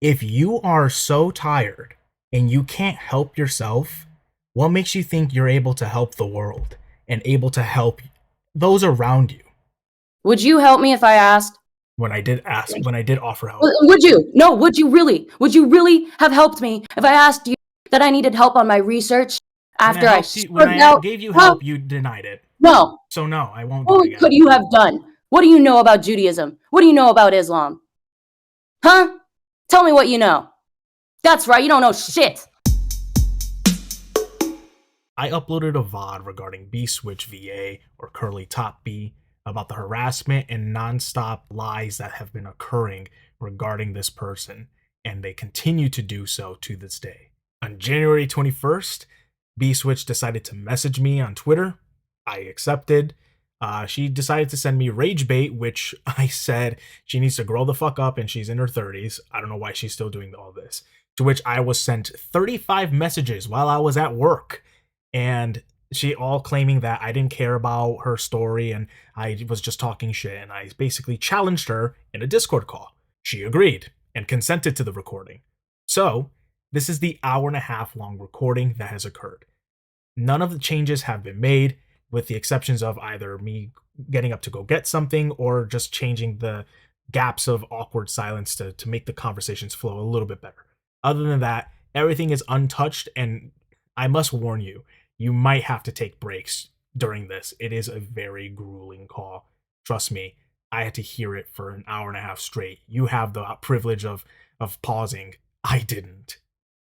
If you are so tired and you can't help yourself, what makes you think you're able to help the world and able to help those around you? Would you help me if I asked? When I did offer help. Would you? No, would you really? Would you really have helped me if I asked you that I needed help on my research after I When struck I out? gave you Huh? help, you denied it. No. So no, I won't do it What again. could you have done? What do you know about Judaism? What do you know about Islam? Huh? Tell me what you know. That's right, you don't know shit. I uploaded a VOD regarding B-Switch VA or Curlytopbee about the harassment and nonstop lies that have been occurring regarding this person, and they continue to do so to this day. On January 21st, B-Switch decided to message me on Twitter. I accepted. She decided to send me rage bait, which I said she needs to grow the fuck up and she's in her 30s. I don't know why she's still doing all this. To which I was sent 35 messages while I was at work, and she all claiming that I didn't care about her story and I was just talking shit, and I basically challenged her in a Discord call. She agreed and consented to the recording. So, this is the hour-and-a-half long recording that has occurred. None of the changes have been made, with the exceptions of either me getting up to go get something or just changing the gaps of awkward silence to make the conversations flow a little bit better. Other than that, everything is untouched, and I must warn you, you might have to take breaks during this. It is a very grueling call. Trust me, I had to hear it for an hour and a half straight. You have the privilege of pausing. I didn't.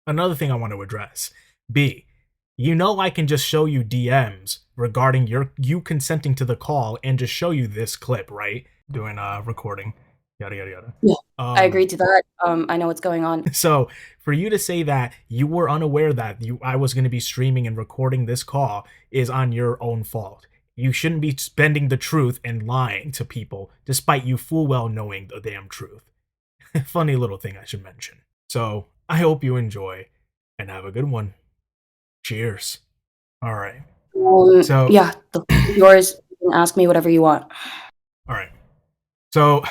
Another thing I want to address. B, you know I can just show you DMs regarding you consenting to the call and just show you this clip, right? Doing a recording. Yada yada yada. Yeah. I agreed to that. I know what's going on. So for you to say that you were unaware that I was going to be streaming and recording this call is on your own fault. You shouldn't be spending the truth and lying to people despite you full well knowing the damn truth. Funny little thing I should mention. So I hope you enjoy and have a good one. Cheers. All right. So yeah, the yours. You can ask me whatever you want. All right. So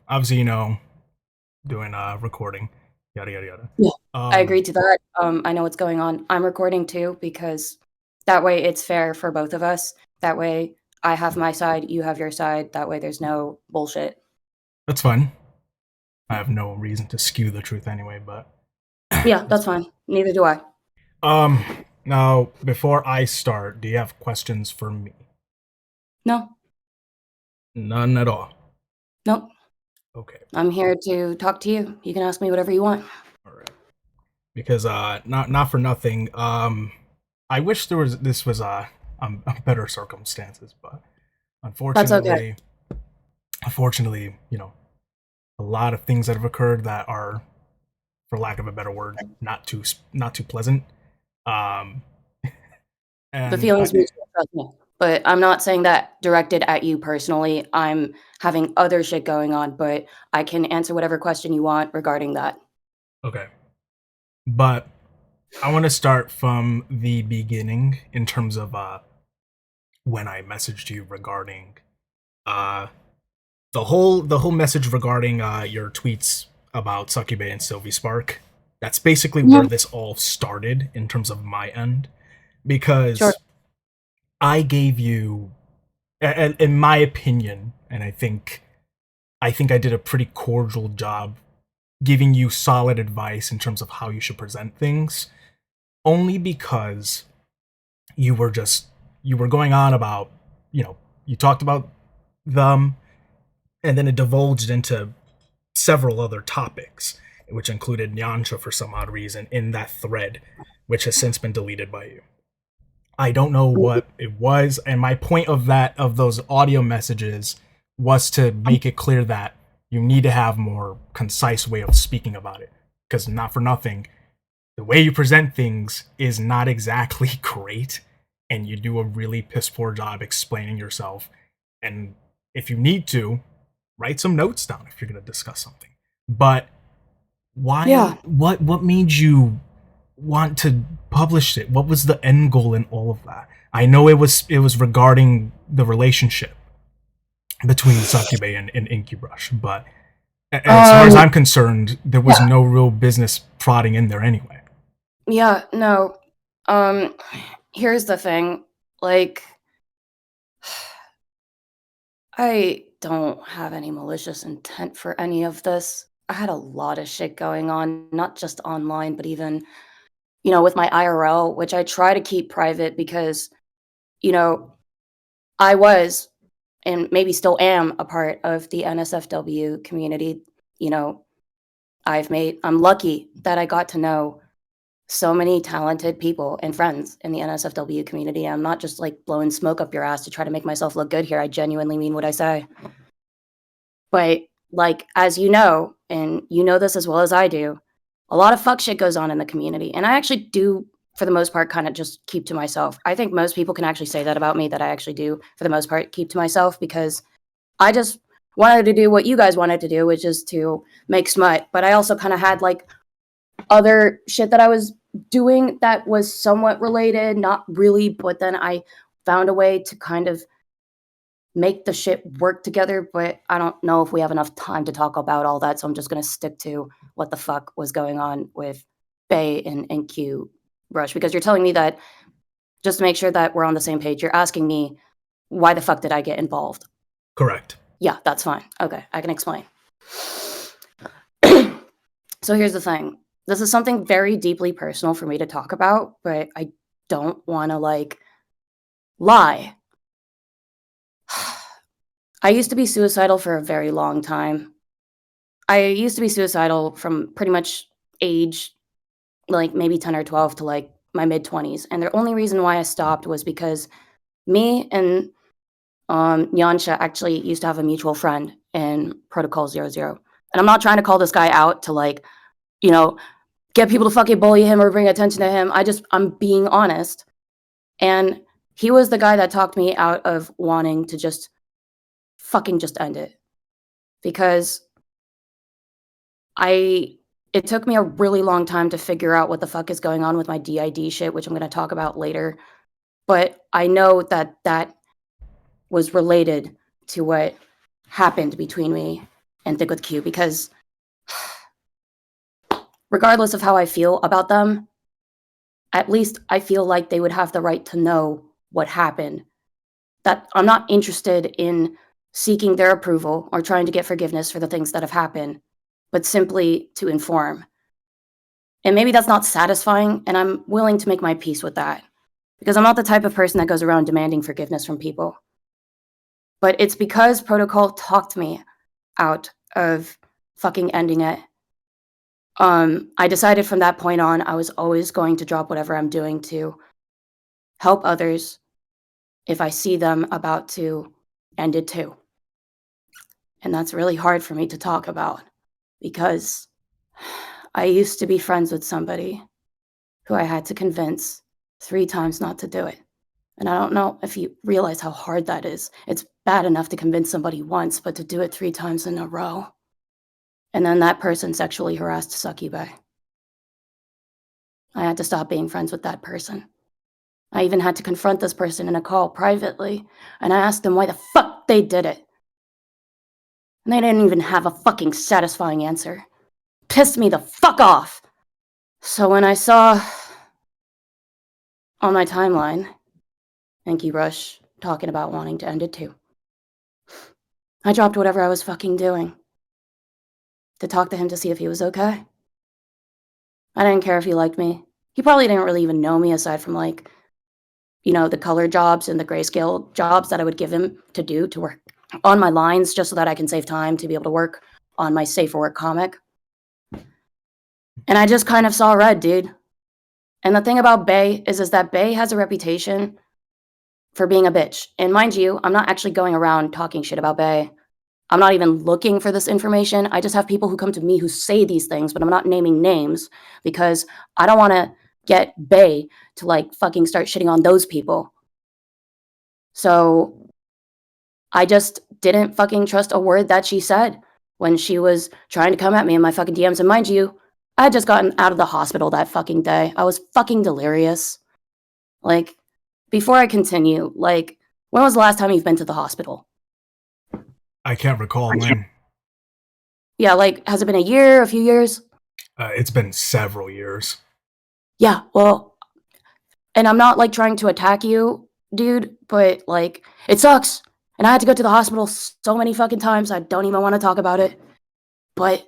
obviously, doing recording, yada yada yada. Yeah, I agreed to that. I know what's going on. I'm recording too because that way it's fair for both of us. That way I have my side, you have your side. That way there's no bullshit. That's fine. I have no reason to skew the truth anyway, but yeah, that's fine. Neither do I. Now before I start, do you have questions for me? No. None at all. Nope. Okay. I'm here to talk to you. You can ask me whatever you want. All right. Because not for nothing. I wish this was better circumstances, but unfortunately, that's okay. Unfortunately, a lot of things that have occurred that are, for lack of a better word, not too pleasant. The feelings mutual, trust me. But I'm not saying that directed at you personally. I'm having other shit going on, but I can answer whatever question you want regarding that. Okay. But I want to start from the beginning in terms of when I messaged you regarding the whole message regarding your tweets about Succubay and Sylvie Spark. That's basically where this all started in terms of my end, because I gave you, in my opinion, and I think I did a pretty cordial job giving you solid advice in terms of how you should present things, only because you were going on about, you talked about them, and then it divulged into several other topics, which included Nyancha for some odd reason in that thread, which has since been deleted by you. I don't know what it was, and my point of those audio messages was to make it clear that you need to have more concise way of speaking about it, because not for nothing, the way you present things is not exactly great, and you do a really piss poor job explaining yourself. And if you need to, write some notes down if you're going to discuss something. But why? Yeah. What made you want to publish it? What was the end goal in all of that? I know it was regarding the relationship between Succubay and Incubrush, but As far as Um, I'm concerned, there was yeah, no real business prodding in there anyway. yeah, no. Um, Here's the thing, like, I don't have any malicious intent for any of this. I had a lot of shit going on, not just online, but even, with my IRL, which I try to keep private because, you know, I was and maybe still am a part of the NSFW community. You know, I'm lucky that I got to know so many talented people and friends in the NSFW community. I'm not just like blowing smoke up your ass to try to make myself look good here. I genuinely mean what I say. But like, as you know, and you know this as well as I do, a lot of fuck shit goes on in the community. And I actually do, for the most part, kind of just keep to myself. I think most people can actually say that about me, that I actually do, for the most part, keep to myself because I just wanted to do what you guys wanted to do, which is to make smut. But I also kind of had like other shit that I was doing that was somewhat related, not really, but then I found a way to kind of make the shit work together. But I don't know if we have enough time to talk about all that, so I'm just gonna stick to what the fuck was going on with Bay and Q Rush, because you're telling me that, just to make sure that we're on the same page, you're asking me why the fuck did I get involved? Correct. Yeah, that's fine. Okay, I can explain. So here's the thing. This is something very deeply personal for me to talk about, but I don't want to like lie. I used to be suicidal for a very long time. I used to be suicidal from pretty much age like maybe 10 or 12 to like my mid 20s. And the only reason why I stopped was because me and Yansha actually used to have a mutual friend in Protocol 00. And I'm not trying to call this guy out to like, you know, get people to fucking bully him or bring attention to him. I'm being honest. And he was the guy that talked me out of wanting to just fucking just end it. Because I it took me a really long time to figure out what the fuck is going on with my DID shit, which I'm going to talk about later. But I know that that was related to what happened between me and Thick with Q, because regardless of how I feel about them, at least I feel like they would have the right to know what happened. That I'm not interested in seeking their approval or trying to get forgiveness for the things that have happened, but simply to inform. And maybe that's not satisfying, and I'm willing to make my peace with that because I'm not the type of person that goes around demanding forgiveness from people. But it's because Protocol talked me out of fucking ending it. I decided from that point on, I was always going to drop whatever I'm doing to help others if I see them about to end it too. And that's really hard for me to talk about because I used to be friends with somebody who I had to convince 3 times not to do it. And I don't know if you realize how hard that is. It's bad enough to convince somebody once, but to do it 3 times in a row. And then that person sexually harassed Succubus. I had to stop being friends with that person. I even had to confront this person in a call privately, and I asked them why the fuck they did it. And they didn't even have a fucking satisfying answer. Pissed me the fuck off. So when I saw on my timeline Enki Rush talking about wanting to end it too, I dropped whatever I was fucking doing to talk to him to see if he was okay. I didn't care if he liked me. He probably didn't really even know me aside from like, the color jobs and the grayscale jobs that I would give him to do to work on my lines just so that I can save time to be able to work on my safer work comic. And I just kind of saw red, dude. And the thing about Bay is that Bay has a reputation for being a bitch. And mind you, I'm not actually going around talking shit about Bay. I'm not even looking for this information. I just have people who come to me who say these things, but I'm not naming names because I don't want to get Bay to like fucking start shitting on those people. So I just didn't fucking trust a word that she said when she was trying to come at me in my fucking DMs. And mind you, I had just gotten out of the hospital that fucking day. I was fucking delirious. Like, before I continue, like, when was the last time you've been to the hospital? I can't recall when. Yeah, like, has it been a year, a few years? It's been several years. Yeah, well, and I'm not, like, trying to attack you, dude, but, like, it sucks, and I had to go to the hospital so many fucking times, I don't even wanna talk about it, but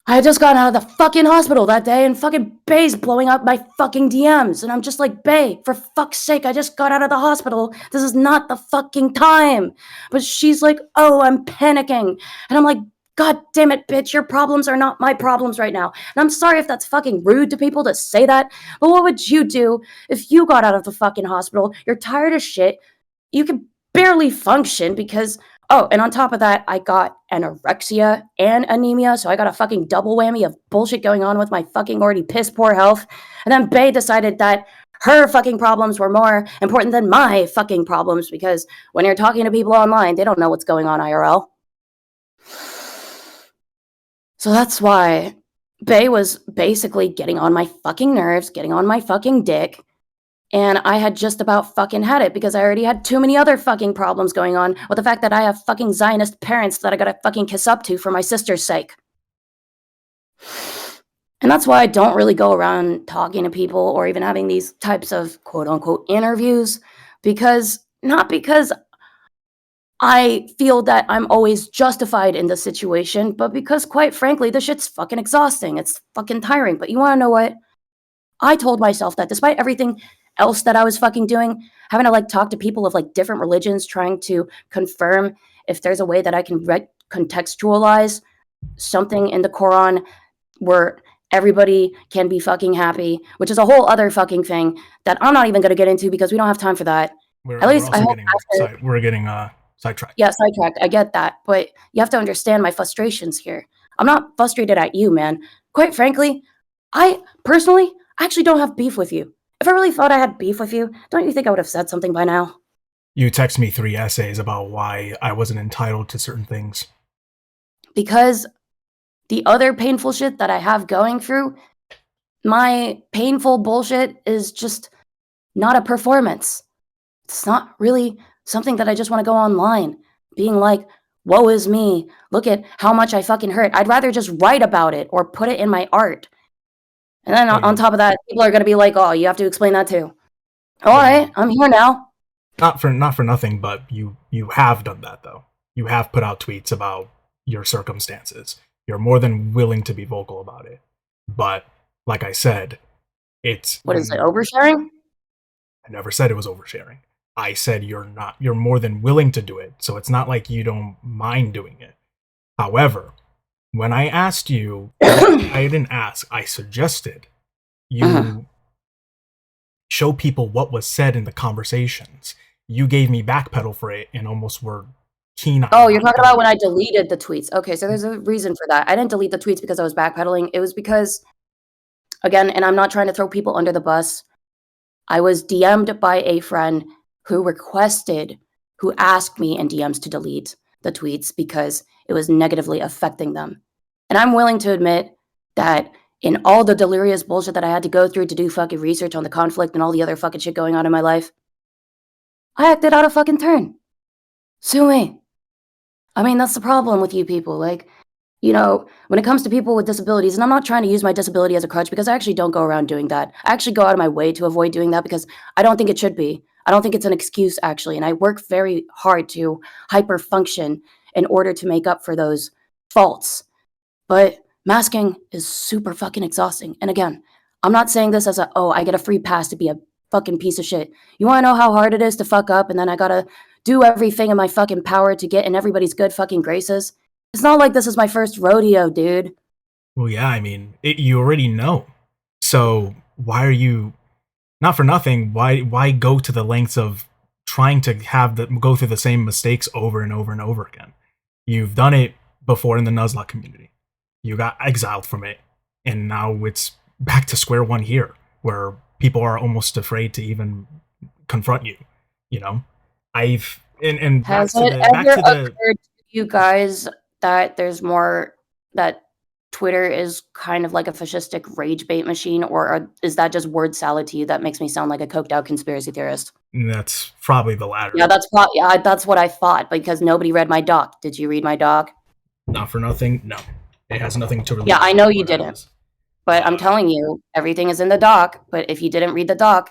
I had just gotten out of the fucking hospital that day, and fucking Bay's blowing up my fucking DMs, and I'm just like, Bay, for fuck's sake, I just got out of the hospital. This is not the fucking time. But she's like, oh, I'm panicking. And I'm like, God damn it, bitch, your problems are not my problems right now. And I'm sorry if that's fucking rude to people to say that, but what would you do if you got out of the fucking hospital? You're tired of shit. You can barely function because oh, and on top of that, I got anorexia and anemia, so I got a fucking double whammy of bullshit going on with my fucking already piss poor health. And then Bay decided that her fucking problems were more important than my fucking problems because when you're talking to people online, they don't know what's going on IRL. So that's why Bay was basically getting on my fucking nerves, getting on my fucking dick, and I had just about fucking had it because I already had too many other fucking problems going on with the fact that I have fucking Zionist parents that I gotta fucking kiss up to for my sister's sake. And that's why I don't really go around talking to people or even having these types of quote unquote interviews not because I feel that I'm always justified in the situation, but because quite frankly, this shit's fucking exhausting. It's fucking tiring. But you wanna know what? I told myself that despite everything else that I was fucking doing, having to like talk to people of like different religions, trying to confirm if there's a way that I can contextualize something in the Quran where everybody can be fucking happy, which is a whole other fucking thing that I'm not even going to get into because we don't have time for that. At We're least I also hope getting after, we're getting sidetracked. yeah, sidetracked. I get that, but you have to understand my frustrations here. I'm not frustrated at you, man. Quite frankly, I personally actually don't have beef with you. If I really thought I had beef with you, don't you think I would have said something by now? You text me 3 essays about why I wasn't entitled to certain things. Because the other painful shit that I have going through, my painful bullshit is just not a performance. It's not really something that I just want to go online being like, woe is me. Look at how much I fucking hurt. I'd rather just write about it or put it in my art. And then Well, on top of that, people are going to be like, oh, you have to explain that too. All well, right, I'm here now. not for nothing, but you have done that though. You have put out tweets about your circumstances. You're more than willing to be vocal about it. But like I said, it's What is it, when oversharing? I never said it was oversharing. I said you're more than willing to do it. So it's not like you don't mind doing it. However, when I asked you, I didn't ask, I suggested Uh-huh. you show people what was said in the conversations. You gave me backpedal for it and almost were keen on Oh, you're not talking about doing when I it. deleted the tweets. Okay, so there's a reason for that. I didn't delete the tweets because I was backpedaling. It was because, again, and I'm not trying to throw people under the bus, I was DM'd by a friend who who asked me in DMs to delete the tweets because it was negatively affecting them. And I'm willing to admit that in all the delirious bullshit that I had to go through to do fucking research on the conflict and all the other fucking shit going on in my life, I acted out of fucking turn. Sue me. I mean, that's the problem with you people. Like, when it comes to people with disabilities, and I'm not trying to use my disability as a crutch because I actually don't go around doing that. I actually go out of my way to avoid doing that because I don't think it should be. I don't think it's an excuse, actually. And I work very hard to hyper function in order to make up for those faults. But masking is super fucking exhausting. And again, I'm not saying this as oh, I get a free pass to be a fucking piece of shit. You wanna know how hard it is to fuck up and then I gotta do everything in my fucking power to get in everybody's good fucking graces? It's not like this is my first rodeo, dude. Well, yeah, I mean, you already know. So why are you not for nothing? Why go to the lengths of trying to go through the same mistakes over and over and over again? You've done it before in the Nuzlocke community. You got exiled from it, and now it's back to square one here, where people are almost afraid to even confront you. You know, and Has it ever back to the occurred to you guys that there's more that Twitter is kind of like a fascistic rage bait machine, or is that just word salad to you that makes me sound like a coked out conspiracy theorist? that's probably the latter. Yeah, that's what I thought because nobody read my doc. Did you read my doc? Not for nothing. No, it has nothing to relate. Yeah, I know you what I didn't. was. But I'm telling you, everything is in the doc. But if you didn't read the doc,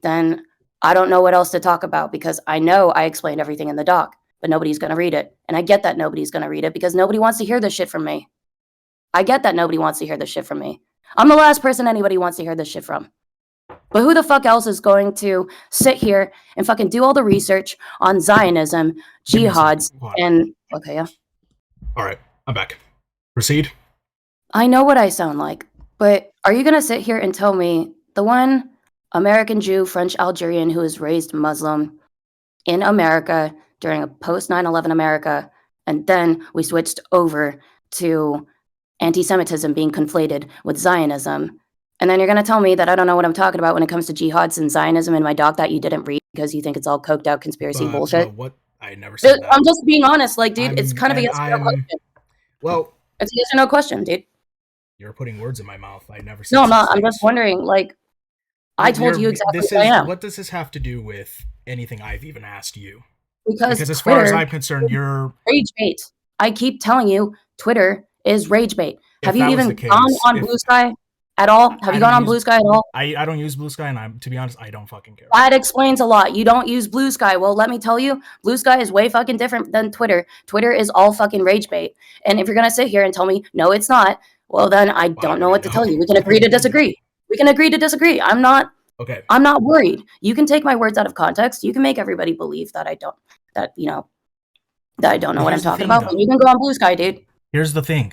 then I don't know what else to talk about because I know I explained everything in the doc, but nobody's going to read it. And I get that nobody's going to read it because nobody wants to hear this shit from me. I get that nobody wants to hear this shit from me. I'm the last person anybody wants to hear this shit from. But who the fuck else is going to sit here and fucking do all the research on Zionism, jihads, and okay, yeah. All right, I'm back. Proceed. I know what I sound like, but are you gonna sit here and tell me the one American Jew, French Algerian who was raised Muslim in America during a post 9/11 America, and then we switched over to anti-Semitism being conflated with Zionism, and then you're gonna tell me that I don't know what I'm talking about when it comes to jihads and Zionism in my doc that you didn't read because you think it's all coked out conspiracy bullshit? What? I never said that. I'm just being honest, like, dude, it's kind of a yes or no question. Well, it's a yes or no question, dude. You're putting words in my mouth. I never said. No, I'm not. I'm just wondering, like, I told you exactly what I am. What does this have to do with anything I've even asked you? Because as far as I'm concerned, you're rage bait. I keep telling you, Twitter is rage bait. Have you even gone on Blue Sky at all? Have you gone on Blue Sky at all? I don't use Blue Sky, and to be honest, I don't fucking care. That explains a lot. You don't use Blue Sky. Well, let me tell you, Blue Sky is way fucking different than Twitter. Twitter is all fucking rage bait. And if you're gonna sit here and tell me, no, it's not, well, then I don't know what to tell you. We can agree to disagree. We can agree to disagree. I'm not worried. You can take my words out of context. You can make everybody believe that I don't know what I'm talking about. But you can go on Blue Sky, dude. Here's the thing.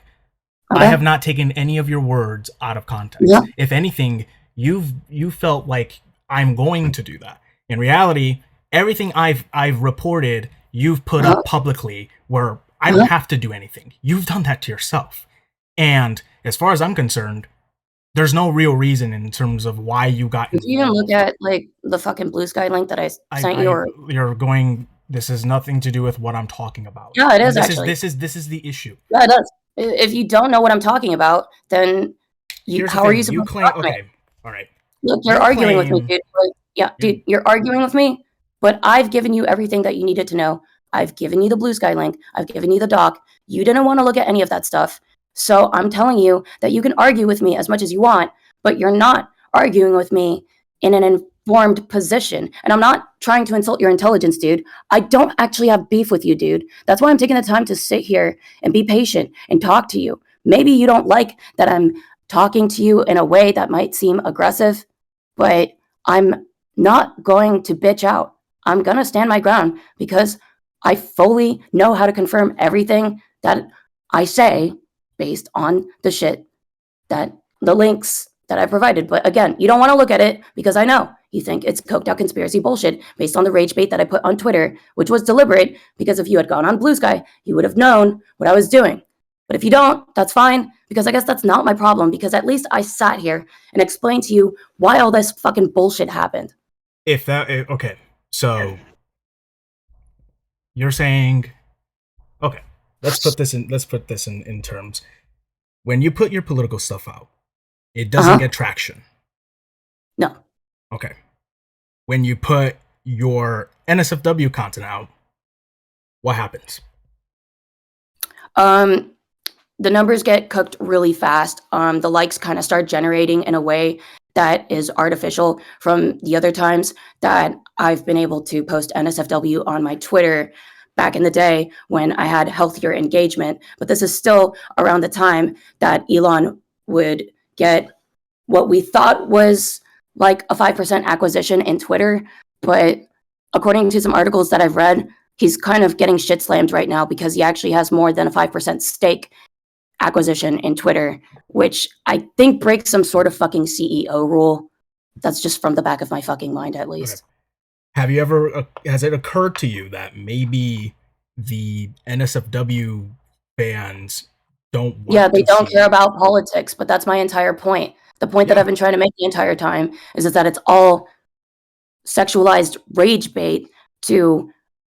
Okay. I have not taken any of your words out of context. Yeah. If anything, you felt like I'm going to do that. In reality, everything I've reported, you've put up publicly where I don't have to do anything. You've done that to yourself. And as far as I'm concerned, there's no real reason in terms of why you got involved. Did you even look at like the fucking Blue Sky link that I sent you? You're going. This has nothing to do with what I'm talking about. Yeah, it is actually. This is the issue. Yeah, it does. If you don't know what I'm talking about, then how are you supposed to talk to me? Okay, all right. Look, you're arguing with me, dude. Dude, you're arguing with me, but I've given you everything that you needed to know. I've given you the Blue Sky link. I've given you the doc. You didn't want to look at any of that stuff. So I'm telling you that you can argue with me as much as you want, but you're not arguing with me in an informed position. And I'm not trying to insult your intelligence, dude. I don't actually have beef with you, dude. That's why I'm taking the time to sit here and be patient and talk to you. Maybe you don't like that I'm talking to you in a way that might seem aggressive, but I'm not going to bitch out. I'm going to stand my ground because I fully know how to confirm everything that I say based on the shit that the links that I provided. But again, you don't want to look at it because I know you think it's coked out conspiracy bullshit based on the rage bait that I put on Twitter, which was deliberate because if you had gone on Blue Sky, you would have known what I was doing. But if you don't, that's fine because I guess that's not my problem because at least I sat here and explained to you why all this fucking bullshit happened. Okay, so you're saying, okay. Let's put this in terms. When you put your political stuff out, it doesn't get traction. No. Okay. When you put your NSFW content out, what happens? The numbers get cooked really fast. The likes kind of start generating in a way that is artificial from the other times that I've been able to post NSFW on my Twitter back in the day when I had healthier engagement. But this is still around the time that Elon would get what we thought was like a 5% acquisition in Twitter. But according to some articles that I've read, he's kind of getting shit slammed right now because he actually has more than a 5% stake acquisition in Twitter, which I think breaks some sort of fucking CEO rule. That's just from the back of my fucking mind, at least. Okay. Has it occurred to you that maybe the NSFW fans don't want they don't care about politics, but that's my entire point. The point that I've been trying to make the entire time is that it's all sexualized rage bait to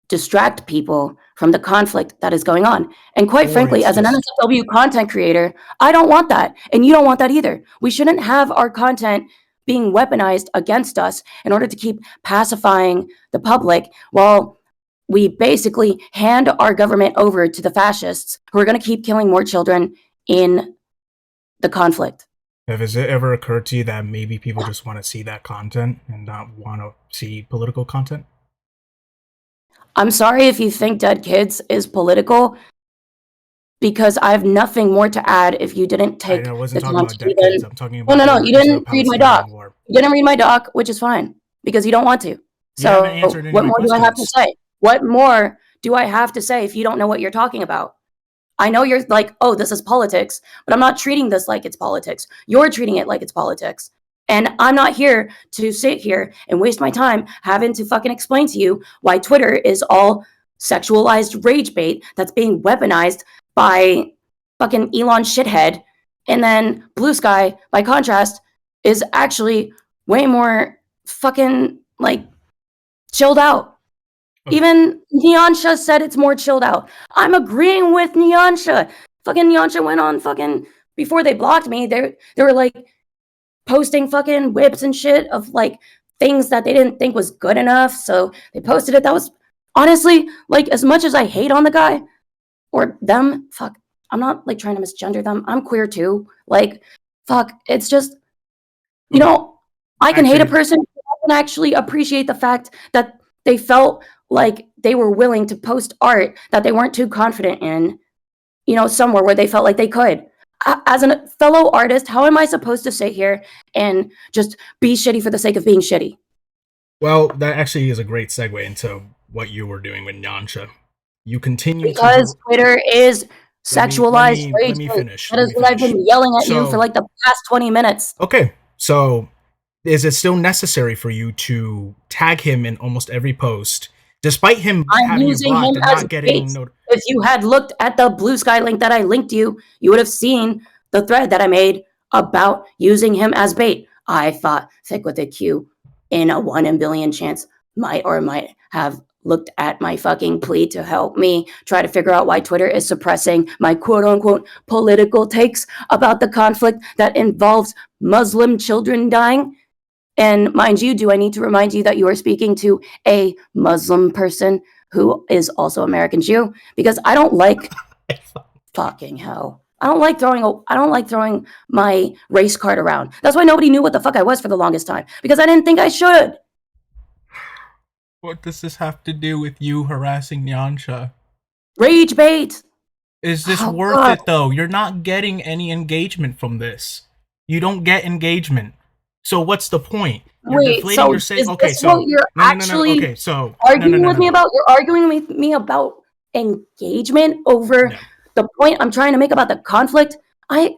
distract people from the conflict that is going on. And quite frankly, as an NSFW content creator, I don't want that. And you don't want that either. We shouldn't have our content being weaponized against us in order to keep pacifying the public while we basically hand our government over to the fascists who are going to keep killing more children in the conflict. Has it ever occurred to you that maybe people just want to see that content and not want to see political content? I'm sorry if you think Dead Kids is political, because I have nothing more to add if you didn't take I the wasn't talking time about to Dead Kids. I'm talking about No, you didn't read my doc. war. You didn't read my doc, which is fine, because you don't want to. You So haven't answered any what of my more do I have to questions. say? What more do I have to say if you don't know what you're talking about? I know you're like, oh, this is politics, but I'm not treating this like it's politics. You're treating it like it's politics. And I'm not here to sit here and waste my time having to fucking explain to you why Twitter is all sexualized rage bait that's being weaponized by fucking Elon shithead. And then Blue Sky, by contrast, is actually way more fucking like chilled out. Okay. Even Nyansha said it's more chilled out. I'm agreeing with Nyansha. Fucking Nyansha went on fucking, before they blocked me, they were like posting fucking whips and shit of like things that they didn't think was good enough. So they posted it. That was honestly, like, as much as I hate on the guy or them, fuck, I'm not like trying to misgender them. I'm queer too. Like, fuck, it's just, you know, I can hate a person who can actually appreciate the fact that they felt like they were willing to post art that they weren't too confident in, you know, somewhere where they felt like they could. As a fellow artist, how am I supposed to sit here and just be shitty for the sake of being shitty? Well, that actually is a great segue into what you were doing with Nyansha. You continue because Twitter is sexualized rage. Let me finish. That is what I've been yelling at you for like the past 20 minutes. Okay, so is it still necessary for you to tag him in almost every post, despite him having you blocked and not getting notified? If you had looked at the Blue Sky link that I linked you, you would have seen the thread that I made about using him as bait. I thought Thick with a Q in a 1 in a billion chance might have looked at my fucking plea to help me try to figure out why Twitter is suppressing my quote-unquote political takes about the conflict that involves Muslim children dying. And mind you, do I need to remind you that you are speaking to a Muslim person who is also American Jew? Because I don't like fucking hell. I don't like throwing my race card around. That's why nobody knew what the fuck I was for the longest time, because I didn't think I should. What does this have to do with you harassing Nyansha? Rage bait. Is this worth it though? You're not getting any engagement from this. You don't get engagement. So what's the point? You're deflating your say. Okay, so you're actually okay, so arguing with me about. You're arguing with me about engagement over the point I'm trying to make about the conflict. I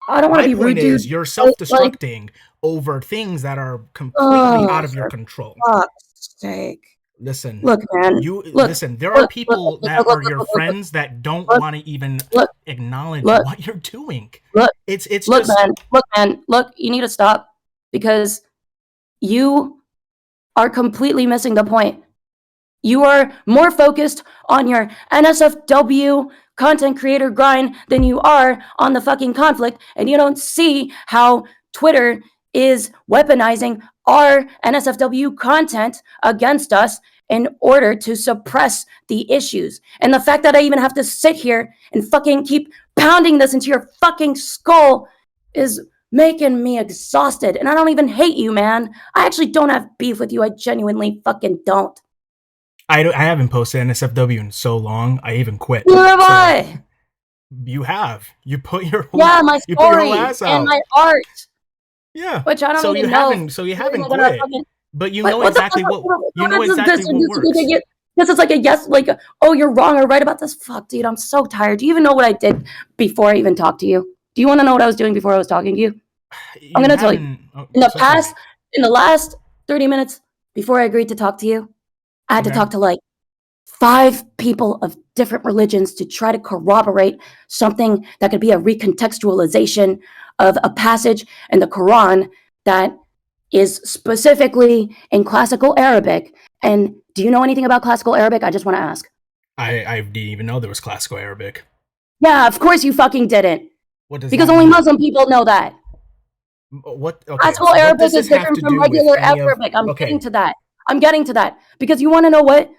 don't want to be rude, dude. You're self-destructing over things that are completely out of your control. Fuck's sake. Listen, look, man. Listen. There are people that are your friends that don't want to even acknowledge what you're doing. It's look, just man. Look, you need to stop. Because you are completely missing the point. You are more focused on your NSFW content creator grind than you are on the fucking conflict, and you don't see how Twitter is weaponizing our NSFW content against us in order to suppress the issues. And the fact that I even have to sit here and fucking keep pounding this into your fucking skull is making me exhausted. And I don't even hate you, man. I actually don't have beef with you. I genuinely fucking don't. I haven't posted NSFW in so long. I even quit. Where have I? You have. You put your whole, my story and my art. Yeah. Which I don't even know. So you haven't quit. But you know exactly what works. This is like a yes, like, oh, you're wrong or right about this. Fuck, dude, I'm so tired. Do you even know what I did before I even talked to you? Do you want to know what I was doing before I was talking to you? I'm going to tell you. In the last 30 minutes before I agreed to talk to you, I had to talk to like 5 people of different religions to try to corroborate something that could be a recontextualization of a passage in the Quran that is specifically in classical Arabic. And do you know anything about classical Arabic? I just want to ask. I didn't even know there was classical Arabic. Yeah, of course you fucking didn't. What does because only Muslim people know that. What? Okay, classical Arabic is different from regular Arabic. I'm getting to that. Because you want to know what?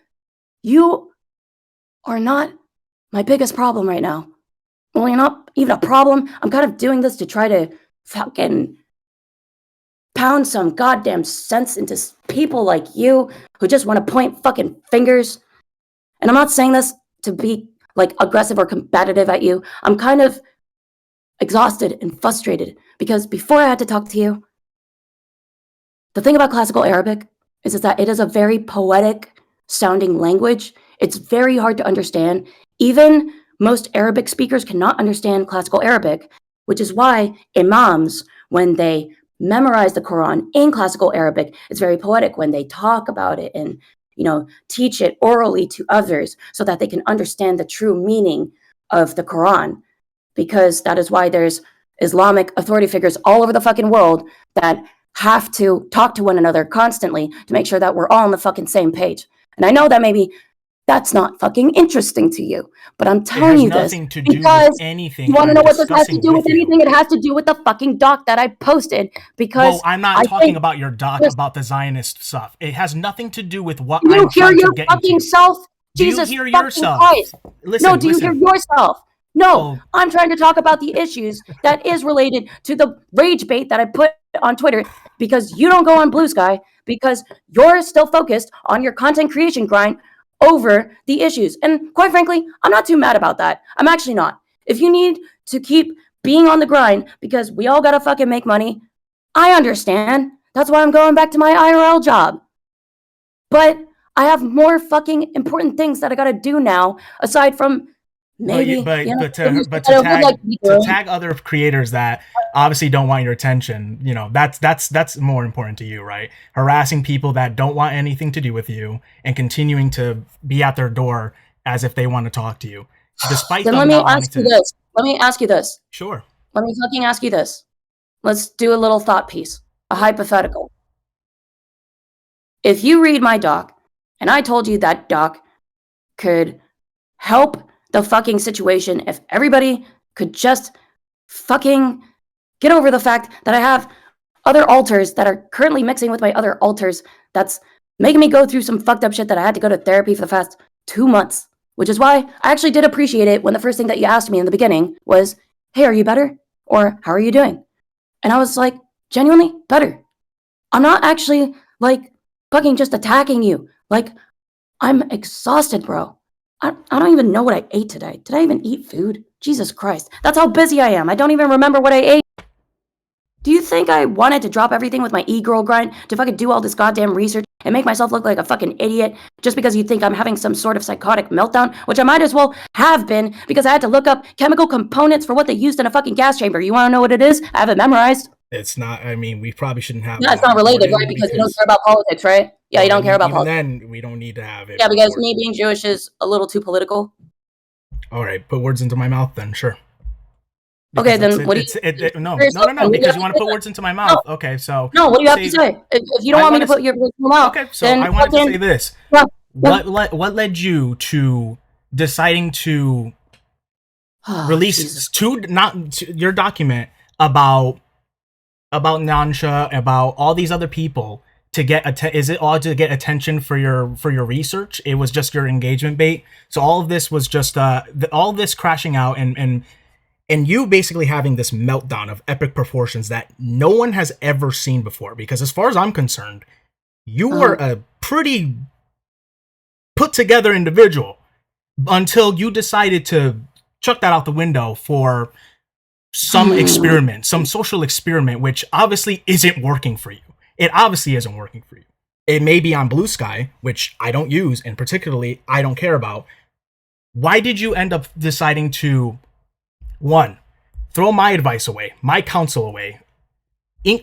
You are not my biggest problem right now. Well, you're not even a problem. I'm kind of doing this to try to fucking pound some goddamn sense into people like you who just want to point fucking fingers. And I'm not saying this to be like aggressive or combative at you. I'm kind of exhausted and frustrated because before I had to talk to you, the thing about classical Arabic is that it is a very poetic sounding language. It's very hard to understand. Even most Arabic speakers cannot understand classical Arabic, which is why imams, when they memorize the Quran in classical Arabic, it's very poetic when they talk about it and teach it orally to others so that they can understand the true meaning of the Quran. Because that is why there's Islamic authority figures all over the fucking world that have to talk to one another constantly to make sure that we're all on the fucking same page. And I know that maybe that's not fucking interesting to you, but I'm telling you this because you want to know what this has to do with anything? It has to do with the fucking doc that I posted because well, I'm not talking about your doc about the Zionist stuff. It has nothing to do with what I'm trying to get into. Do you hear your fucking self? Jesus do you hear yourself? Christ. Listen, no, do you hear yourself? No, I'm trying to talk about the issues that is related to the rage bait that I put on Twitter because you don't go on Blue Sky because you're still focused on your content creation grind over the issues. And quite frankly, I'm not too mad about that. I'm actually not. If you need to keep being on the grind because we all gotta fucking make money, I understand. That's why I'm going back to my IRL job. But I have more fucking important things that I gotta do now aside from maybe to tag other creators that obviously don't want your attention, that's more important to you, right? Harassing people that don't want anything to do with you and continuing to be at their door as if they want to talk to you, despite then them let me ask you this. Let me ask you this. Sure. Let me fucking ask you this. Let's do a little thought piece, a hypothetical. If you read my doc and I told you that doc could help the fucking situation if everybody could just fucking get over the fact that I have other alters that are currently mixing with my other alters that's making me go through some fucked up shit that I had to go to therapy for the past 2 months, which is why I actually did appreciate it when the first thing that you asked me in the beginning was, hey, are you better? Or how are you doing? And I was like, genuinely better. I'm not actually like fucking just attacking you. Like, I'm exhausted, bro. I don't even know what I ate today. Did I even eat food? Jesus Christ. That's how busy I am. I don't even remember what I ate. Do you think I wanted to drop everything with my e-girl grind to fucking do all this goddamn research and make myself look like a fucking idiot just because you think I'm having some sort of psychotic meltdown, which I might as well have been because I had to look up chemical components for what they used in a fucking gas chamber. You want to know what it is? I have it memorized. It's not, I mean, we probably shouldn't have it's not related, right? Because you don't care about politics, right? Yeah, you don't care about politics. Then we don't need to have it. Yeah, because me being Jewish is a little too political. All right, put words into my mouth then, sure. Okay, then what do you... No, because you want to put words into my mouth. No. Okay, so... No, what do you have to say? If you don't want me to put your words in my mouth, okay, so I wanted to say this. What led you to deciding to release your document about Nansha, about all these other people to get is it all to get attention for your research? It was just your engagement bait. So all of this was just all of this crashing out and you basically having this meltdown of epic proportions that no one has ever seen before. Because as far as I'm concerned, you were a pretty put together individual until you decided to chuck that out the window for some experiment, some social experiment, which obviously isn't working for you. It obviously isn't working for you. It may be on Blue Sky, which I don't use, and particularly I don't care about. Why did you end up deciding to, one, throw my advice away, my counsel away?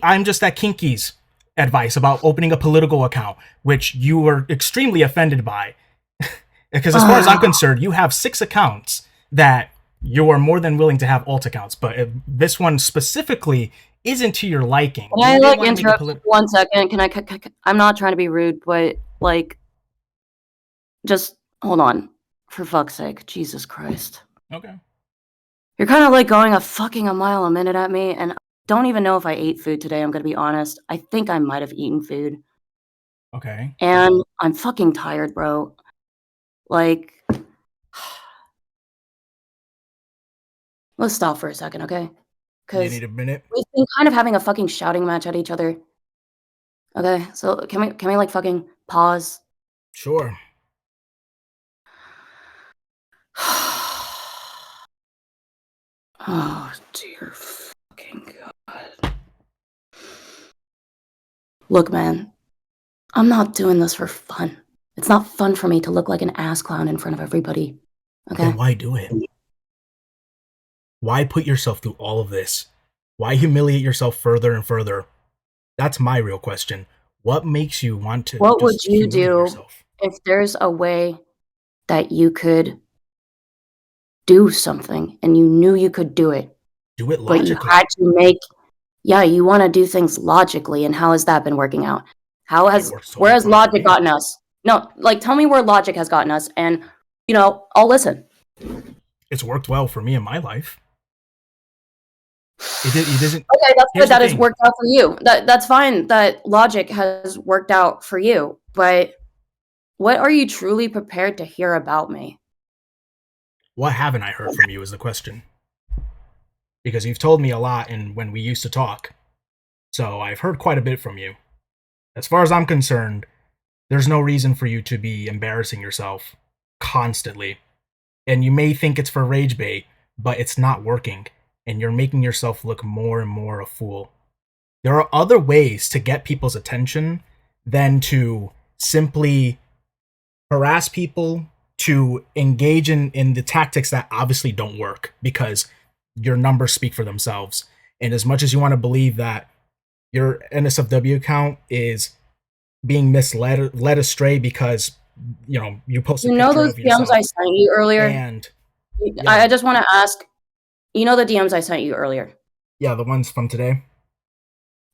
I'm just that Kinky's advice about opening a political account, which you were extremely offended by. Because as far as I'm concerned, you have 6 accounts that you are more than willing to have alt accounts, but this one specifically isn't to your liking. Can I interrupt for 1 second? Can I? I'm not trying to be rude, but just hold on, for fuck's sake, Jesus Christ. Okay. You're kind of going a mile a minute at me, and I don't even know if I ate food today. I'm gonna be honest. I think I might have eaten food. Okay. And I'm fucking tired, bro. Like, let's stop for a second, okay? You Because need a minute? we've been kind of having a fucking shouting match at each other. Okay, so can we like fucking pause? Sure. Oh dear fucking god. Look, man, I'm not doing this for fun. It's not fun for me to look like an ass clown in front of everybody. Okay? Then why do it? Why put yourself through all of this? Why humiliate yourself further and further? That's my real question. What makes you want to What would just you humiliate do yourself? if there's a way that you could do something and you knew you could do it, Do it but you logically. had to make you wanna do things logically, and how has that been working out? It works totally Where has fine for logic me. gotten us? No, like, tell me where logic has gotten us, and, I'll listen. It's worked well for me in my life. It doesn't. Okay, that's Here's good that the it's thing. worked out for you. That's fine that logic has worked out for you, but what are you truly prepared to hear about me? What haven't I heard from you is the question. Because you've told me a lot and when we used to talk. So I've heard quite a bit from you. As far as I'm concerned, there's no reason for you to be embarrassing yourself constantly. And you may think it's for rage bait, but it's not working. And you're making yourself look more and more a fool. There are other ways to get people's attention than to simply harass people, to engage in the tactics that obviously don't work because your numbers speak for themselves. And as much as you want to believe that your NSFW account is being led astray because you post a picture Those of DMs I yourself sent you earlier? and I yeah, just wanna ask, the DMs I sent you earlier? yeah, the ones from today.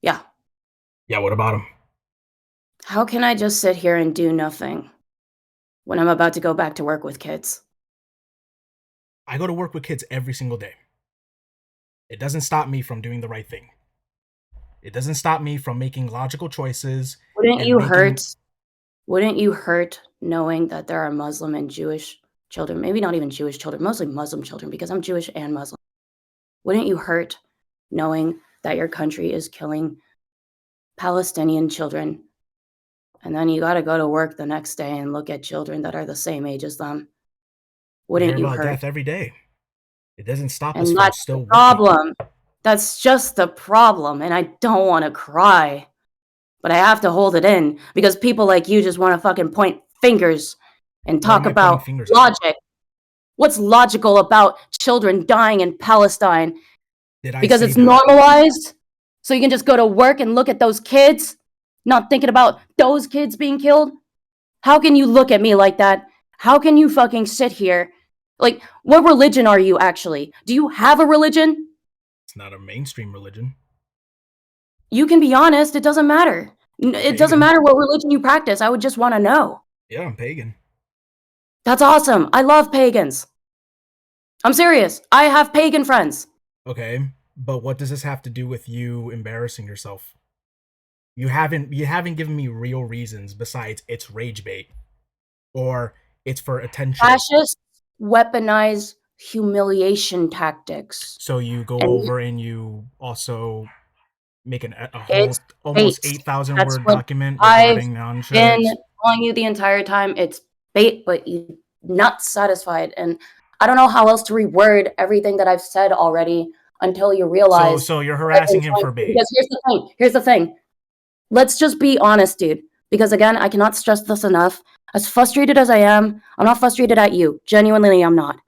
Yeah. Yeah, what about them? How can I just sit here and do nothing when I'm about to go back to work with kids? I go to work with kids every single day. It doesn't stop me from doing the right thing. It doesn't stop me from making logical choices Wouldn't and you making. hurt wouldn't you hurt knowing that there are Muslim and Jewish children, maybe not even Jewish children, mostly Muslim children because I'm Jewish and Muslim. Wouldn't you hurt knowing that your country is killing Palestinian children, and then you gotta go to work the next day and look at children that are the same age as them? We hear Wouldn't you about hurt? death every day. It doesn't stop us And from that's the still working. problem. That's just the problem, and I don't wanna cry, but I have to hold it in because people like you just wanna fucking point fingers and What talk am I pointing about fingers at? logic. What's logical about children dying in Palestine? Did I Because say it's that? normalized? So you can just go to work and look at those kids, not thinking about those kids being killed? How can you look at me like that? How can you fucking sit here? Like, what religion are you actually? Do you have a religion? It's not a mainstream religion. You can be honest, it doesn't matter. I'm It doesn't pagan. matter what religion you practice. I would just want to know. Yeah, I'm pagan. That's awesome. I love pagans. I'm serious. I have pagan friends. Okay, but what does this have to do with you embarrassing yourself? You haven't given me real reasons besides it's rage bait or it's for attention. Fascists weaponize humiliation tactics. So you go And over and you also make a whole it's almost bait. 8,000 That's word what document I've regarding been non-sheds. telling you the entire time. It's bait, but you're not satisfied. And I don't know how else to reword everything that I've said already until you So realize so you're what I've been harassing him trying for to do. bait. Because here's the thing. Here's the thing. Let's just be honest, dude. Because again, I cannot stress this enough. As frustrated as I am, I'm not frustrated at you. Genuinely, I'm not.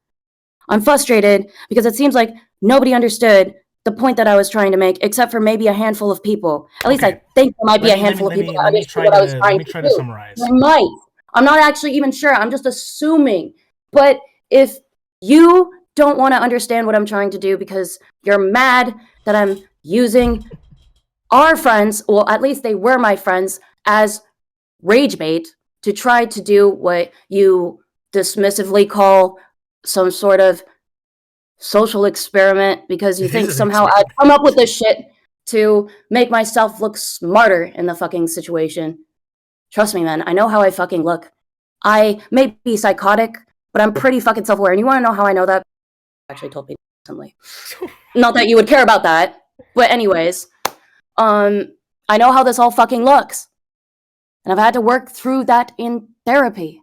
I'm frustrated because it seems like nobody understood the point that I was trying to make, except for maybe a handful of people. At least Okay, I think there might be let a me let me handful of let people me that let me understood try what I was to let trying me to try to do. summarize. There might. I'm not actually even sure. I'm just assuming. But if you don't want to understand what I'm trying to do because you're mad that I'm using our friends, well, at least they were my friends, as rage bait to try to do what you dismissively call some sort of social experiment because you It is think an somehow I've experiment. come up with this shit to make myself look smarter in the fucking situation. Trust me, man, I know how I fucking look. I may be psychotic, but I'm pretty fucking self-aware. And you want to know how I know that? Actually told me recently. Not that you would care about that, but anyways, I know how this all fucking looks, and I've had to work through that in therapy.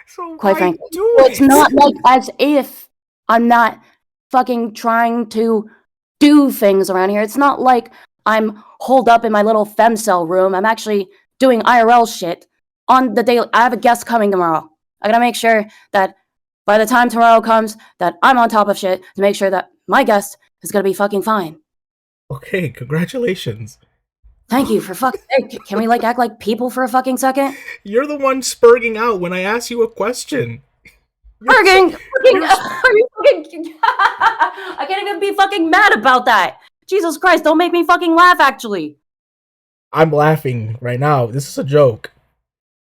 So quite frankly, do so it's it. not like as if I'm not fucking trying to do things around here. It's not like I'm holed up in my little femcell room. I'm actually doing IRL shit on the day. I have a guest coming tomorrow. I gotta make sure that by the time tomorrow comes, that I'm on top of shit to make sure that my guest is gonna be fucking fine. Okay, congratulations. Thank you, for fuck's sake. Can we like act like people for a fucking second? You're the one spurging out when I ask you a question. Spurging? Are you fucking... I can't even be fucking mad about that. Jesus Christ, don't make me fucking laugh, actually. I'm laughing right now. This is a joke.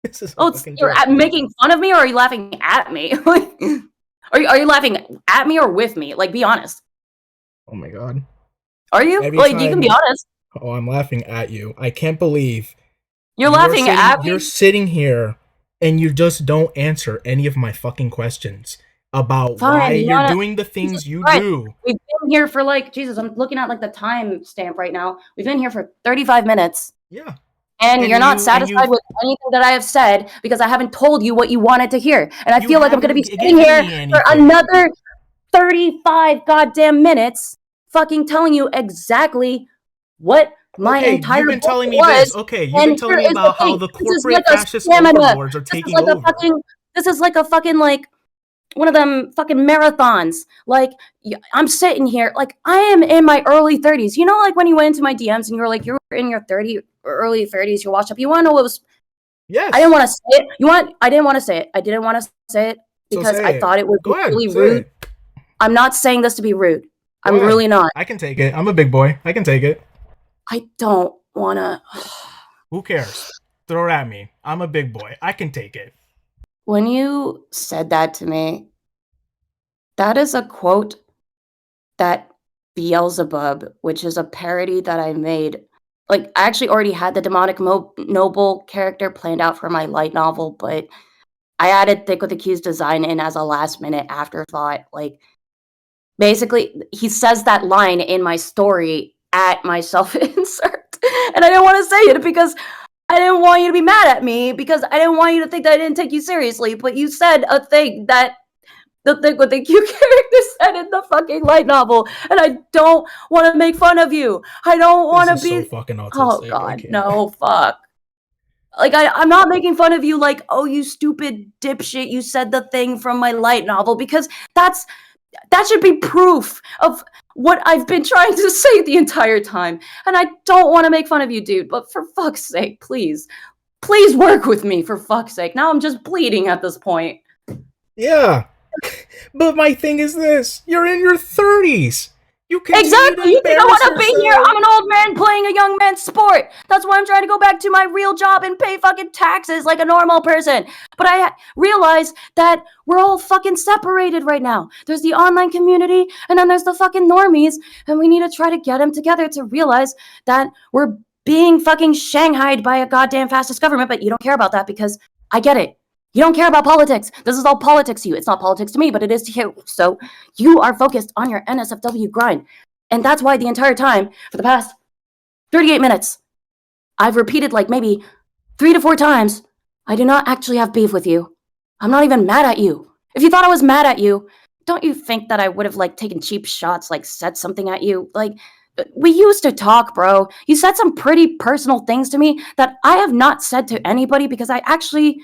This is a fucking you're joke. making fun of me, or are you laughing at me? are you laughing at me or with me? Like, be honest. Oh my god. Are you? Like, you can be honest. Oh, I'm laughing at you. I can't believe you're laughing at me. You're sitting here and you just don't answer any of my fucking questions about why you're doing the things you do. We've been here for like, Jesus, I'm looking at like the time stamp right now. We've been here for 35 minutes. Yeah. And you're not satisfied with anything that I have said because I haven't told you what you wanted to hear. And I feel like I'm going to be sitting here for another 35 goddamn minutes fucking telling you exactly what my entire you've been telling me was. This. Okay, you've been telling me about how the corporate fascist overlords are taking over. This is like a fucking like one of them fucking marathons. Like, I'm sitting here, like, I am in my early 30s. You know, like when you went into my DMs and you were like, you're in your early 30s, you're washed up. You want to know what was? Yes. I didn't want to say it. I didn't want to say it. I didn't want to say it because I thought it would be really rude. I'm not saying this to be rude. I'm really not. I can take it. I'm a big boy. I can take it. I don't want to. Who cares? Throw it at me. I'm a big boy. I can take it. When you said that to me, that is a quote that Beelzebub, which is a parody that I made. Like, I actually already had the demonic noble character planned out for my light novel, but I added Thick with the Q's design in as a last minute afterthought. Like, basically, he says that line in my story at my self-insert. And I didn't want to say it because I didn't want you to be mad at me, because I didn't want you to think that I didn't take you seriously. But you said a thing that the Thick with the Q character said in the fucking light novel, and I don't want to make fun of you. I don't want to be so fucking autistic. Oh god, no, fuck. Like, I'm not making fun of you like, oh, you stupid dipshit, you said the thing from my light novel, because that should be proof of what I've been trying to say the entire time. And I don't want to make fun of you, dude, but for fuck's sake, please work with me, for fuck's sake. Now I'm just bleeding at this point. Yeah. But my thing is this, you're in your 30s. You exactly. You think I want to be here? I'm an old man playing a young man's sport. That's why I'm trying to go back to my real job and pay fucking taxes like a normal person. But I realize that we're all fucking separated right now. There's the online community, and then there's the fucking normies, and we need to try to get them together to realize that we're being fucking shanghaied by a goddamn fascist government. But you don't care about that because I get it. You don't care about politics. This is all politics to you. It's not politics to me, but it is to you. So you are focused on your NSFW grind. And that's why the entire time, for the past 38 minutes, I've repeated like maybe 3 to 4 times, I do not actually have beef with you. I'm not even mad at you. If you thought I was mad at you, don't you think that I would have like taken cheap shots, like said something at you? Like, we used to talk, bro. You said some pretty personal things to me that I have not said to anybody because I actually...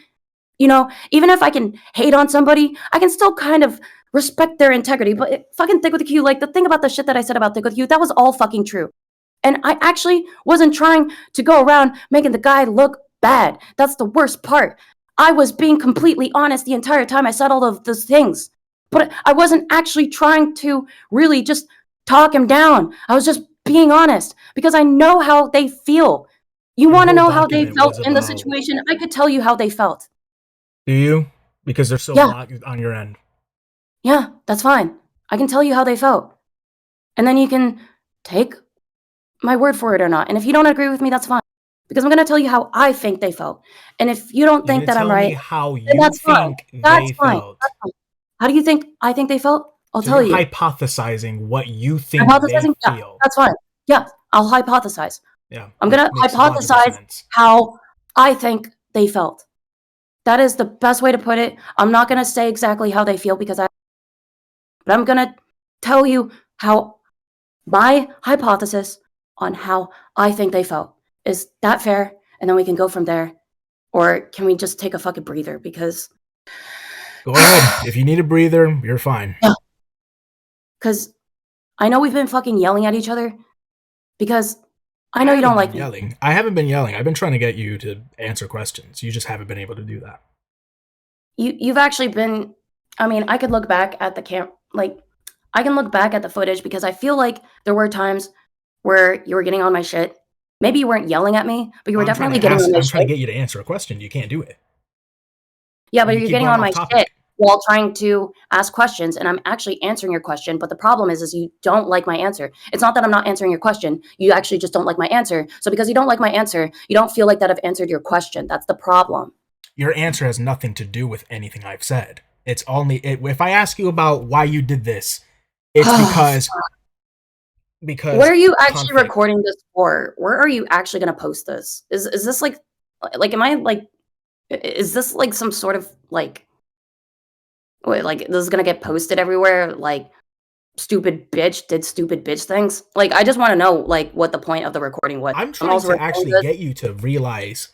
You know, even if I can hate on somebody, I can still kind of respect their integrity. But fucking Thick with the Q, like the thing about the shit that I said about Thick with the Q, that was all fucking true. And I actually wasn't trying to go around making the guy look bad. That's the worst part. I was being completely honest the entire time I said all of those things. But I wasn't actually trying to really just talk him down. I was just being honest because I know how they feel. You want to know how they felt in the situation? I could tell you how they felt. Do you? Because they're so blocked on your end. Yeah, that's fine. I can tell you how they felt. And then you can take my word for it or not. And if you don't agree with me, that's fine. because I'm gonna tell you how I think they felt. And if you don't You're think gonna that I'm tell me right, how then you that's fine. think That's they fine. felt. That's fine. How do you think I think they felt? I'll So tell you're you. hypothesizing what you think they Hypothesizing? Yeah, feel. that's fine. Yeah, I'll hypothesize. Yeah, I'm that gonna makes logical hypothesize sense. how I think they felt. That is the best way to put it. I'm not gonna say exactly how they feel but I'm gonna tell you how my hypothesis on how I think they felt. Is that fair? And then we can go from there. Or can we just take a fucking breather? Because Go ahead. If you need a breather, you're fine. yeah, because I know we've been fucking yelling at each other because I know you don't like me. I haven't been yelling. I've been trying to get you to answer questions. You just haven't been able to do that. You've actually been. I mean, I could look back at I can look back at the footage because I feel like there were times where you were getting on my shit. Maybe you weren't yelling at me, but you were definitely getting on my I'm trying to shit. get you to answer a question. You can't do it. Yeah, but You you're keep getting going on off my topic. shit while trying to ask questions, and I'm actually answering your question. But the problem is you don't like my answer. It's not that I'm not answering your question. You actually just don't like my answer. So because you don't like my answer, you don't feel like that I've answered your question. That's the problem. Your answer has nothing to do with anything I've said. It's only if I ask you about why you did this, it's because Where are you actually conflict. recording this for? Where are you actually going to post this? Is this like am I like is this like some sort of like wait, like this is going to get posted everywhere like stupid bitch did stupid bitch things? Like I just want to know like what the point of the recording was. I'm I'm trying also to recording actually this. get you to realize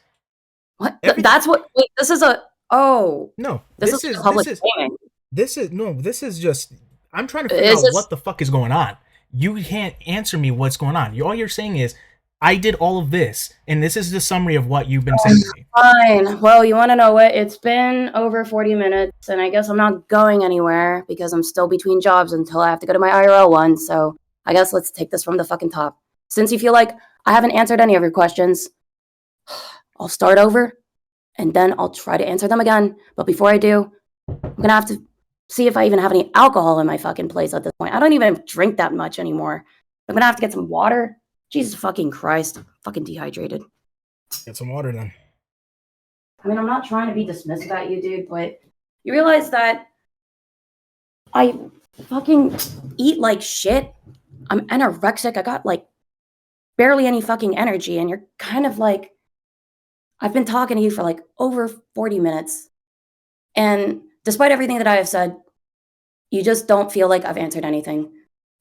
What? everything. That's what wait, this is a No, this is like a public thing. this is just I'm trying to figure Is out this what the fuck is going on. You can't answer me what's going on. All you're saying is I did all of this, and this is the summary of what you've been saying to me. fine? Well, you want to know what? It's been over 40 minutes, and I guess I'm not going anywhere because I'm still between jobs until I have to go to my IRL one. So I guess let's take this from the fucking top. Since you feel like I haven't answered any of your questions, I'll start over and then I'll try to answer them again. But before I do, I'm gonna have to see if I even have any alcohol in my fucking place at this point. I don't even drink that much anymore. I'm gonna have to get some water. Jesus fucking Christ. I'm fucking dehydrated. Get some water then. I mean, I'm not trying to be dismissive at you, dude, but you realize that I fucking eat like shit. I'm anorexic. I got like barely any fucking energy, and you're kind of like, I've been talking to you for like over 40 minutes. And despite everything that I have said, you just don't feel like I've answered anything.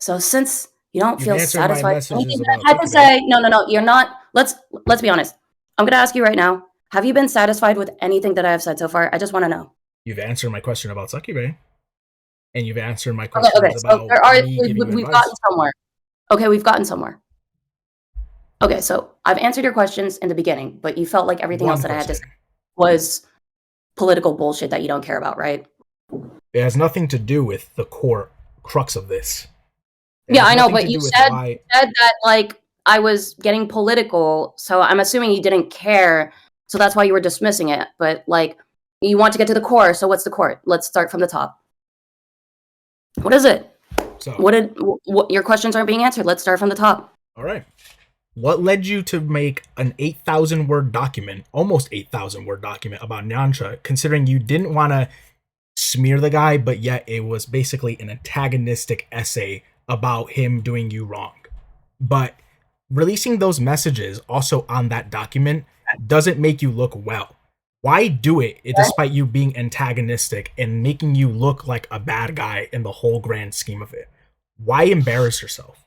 So since you don't You've feel answered my satisfied with messages anything that about I had to Succubane. say, no, you're not. Let's be honest. I'm gonna ask you right now. Have you been satisfied with anything that I have said so far? I just want to know. You've answered my question about Succubane, and you've answered my Okay, questions so about me giving you we've advice. gotten somewhere. Okay, we've gotten somewhere. Okay, so I've answered your questions in the beginning, but you felt like everything else One that I had to say question. was political bullshit that you don't care about, right? It has nothing to do with the core crux of this. Yeah, I know, but you said that like I was getting political, so I'm assuming you didn't care, so that's why you were dismissing it. But like, you want to get to the core, so what's the core? Let's start from the top. What is it? So, what your questions aren't being answered? Let's start from the top. all right. What led you to make an 8,000 word document, almost 8,000 word document about Nyancha, considering you didn't want to smear the guy, but yet it was basically an antagonistic essay about him doing you wrong? But releasing those messages also on that document doesn't make you look well. Why do it despite you being antagonistic and making you look like a bad guy in the whole grand scheme of it? Why embarrass yourself?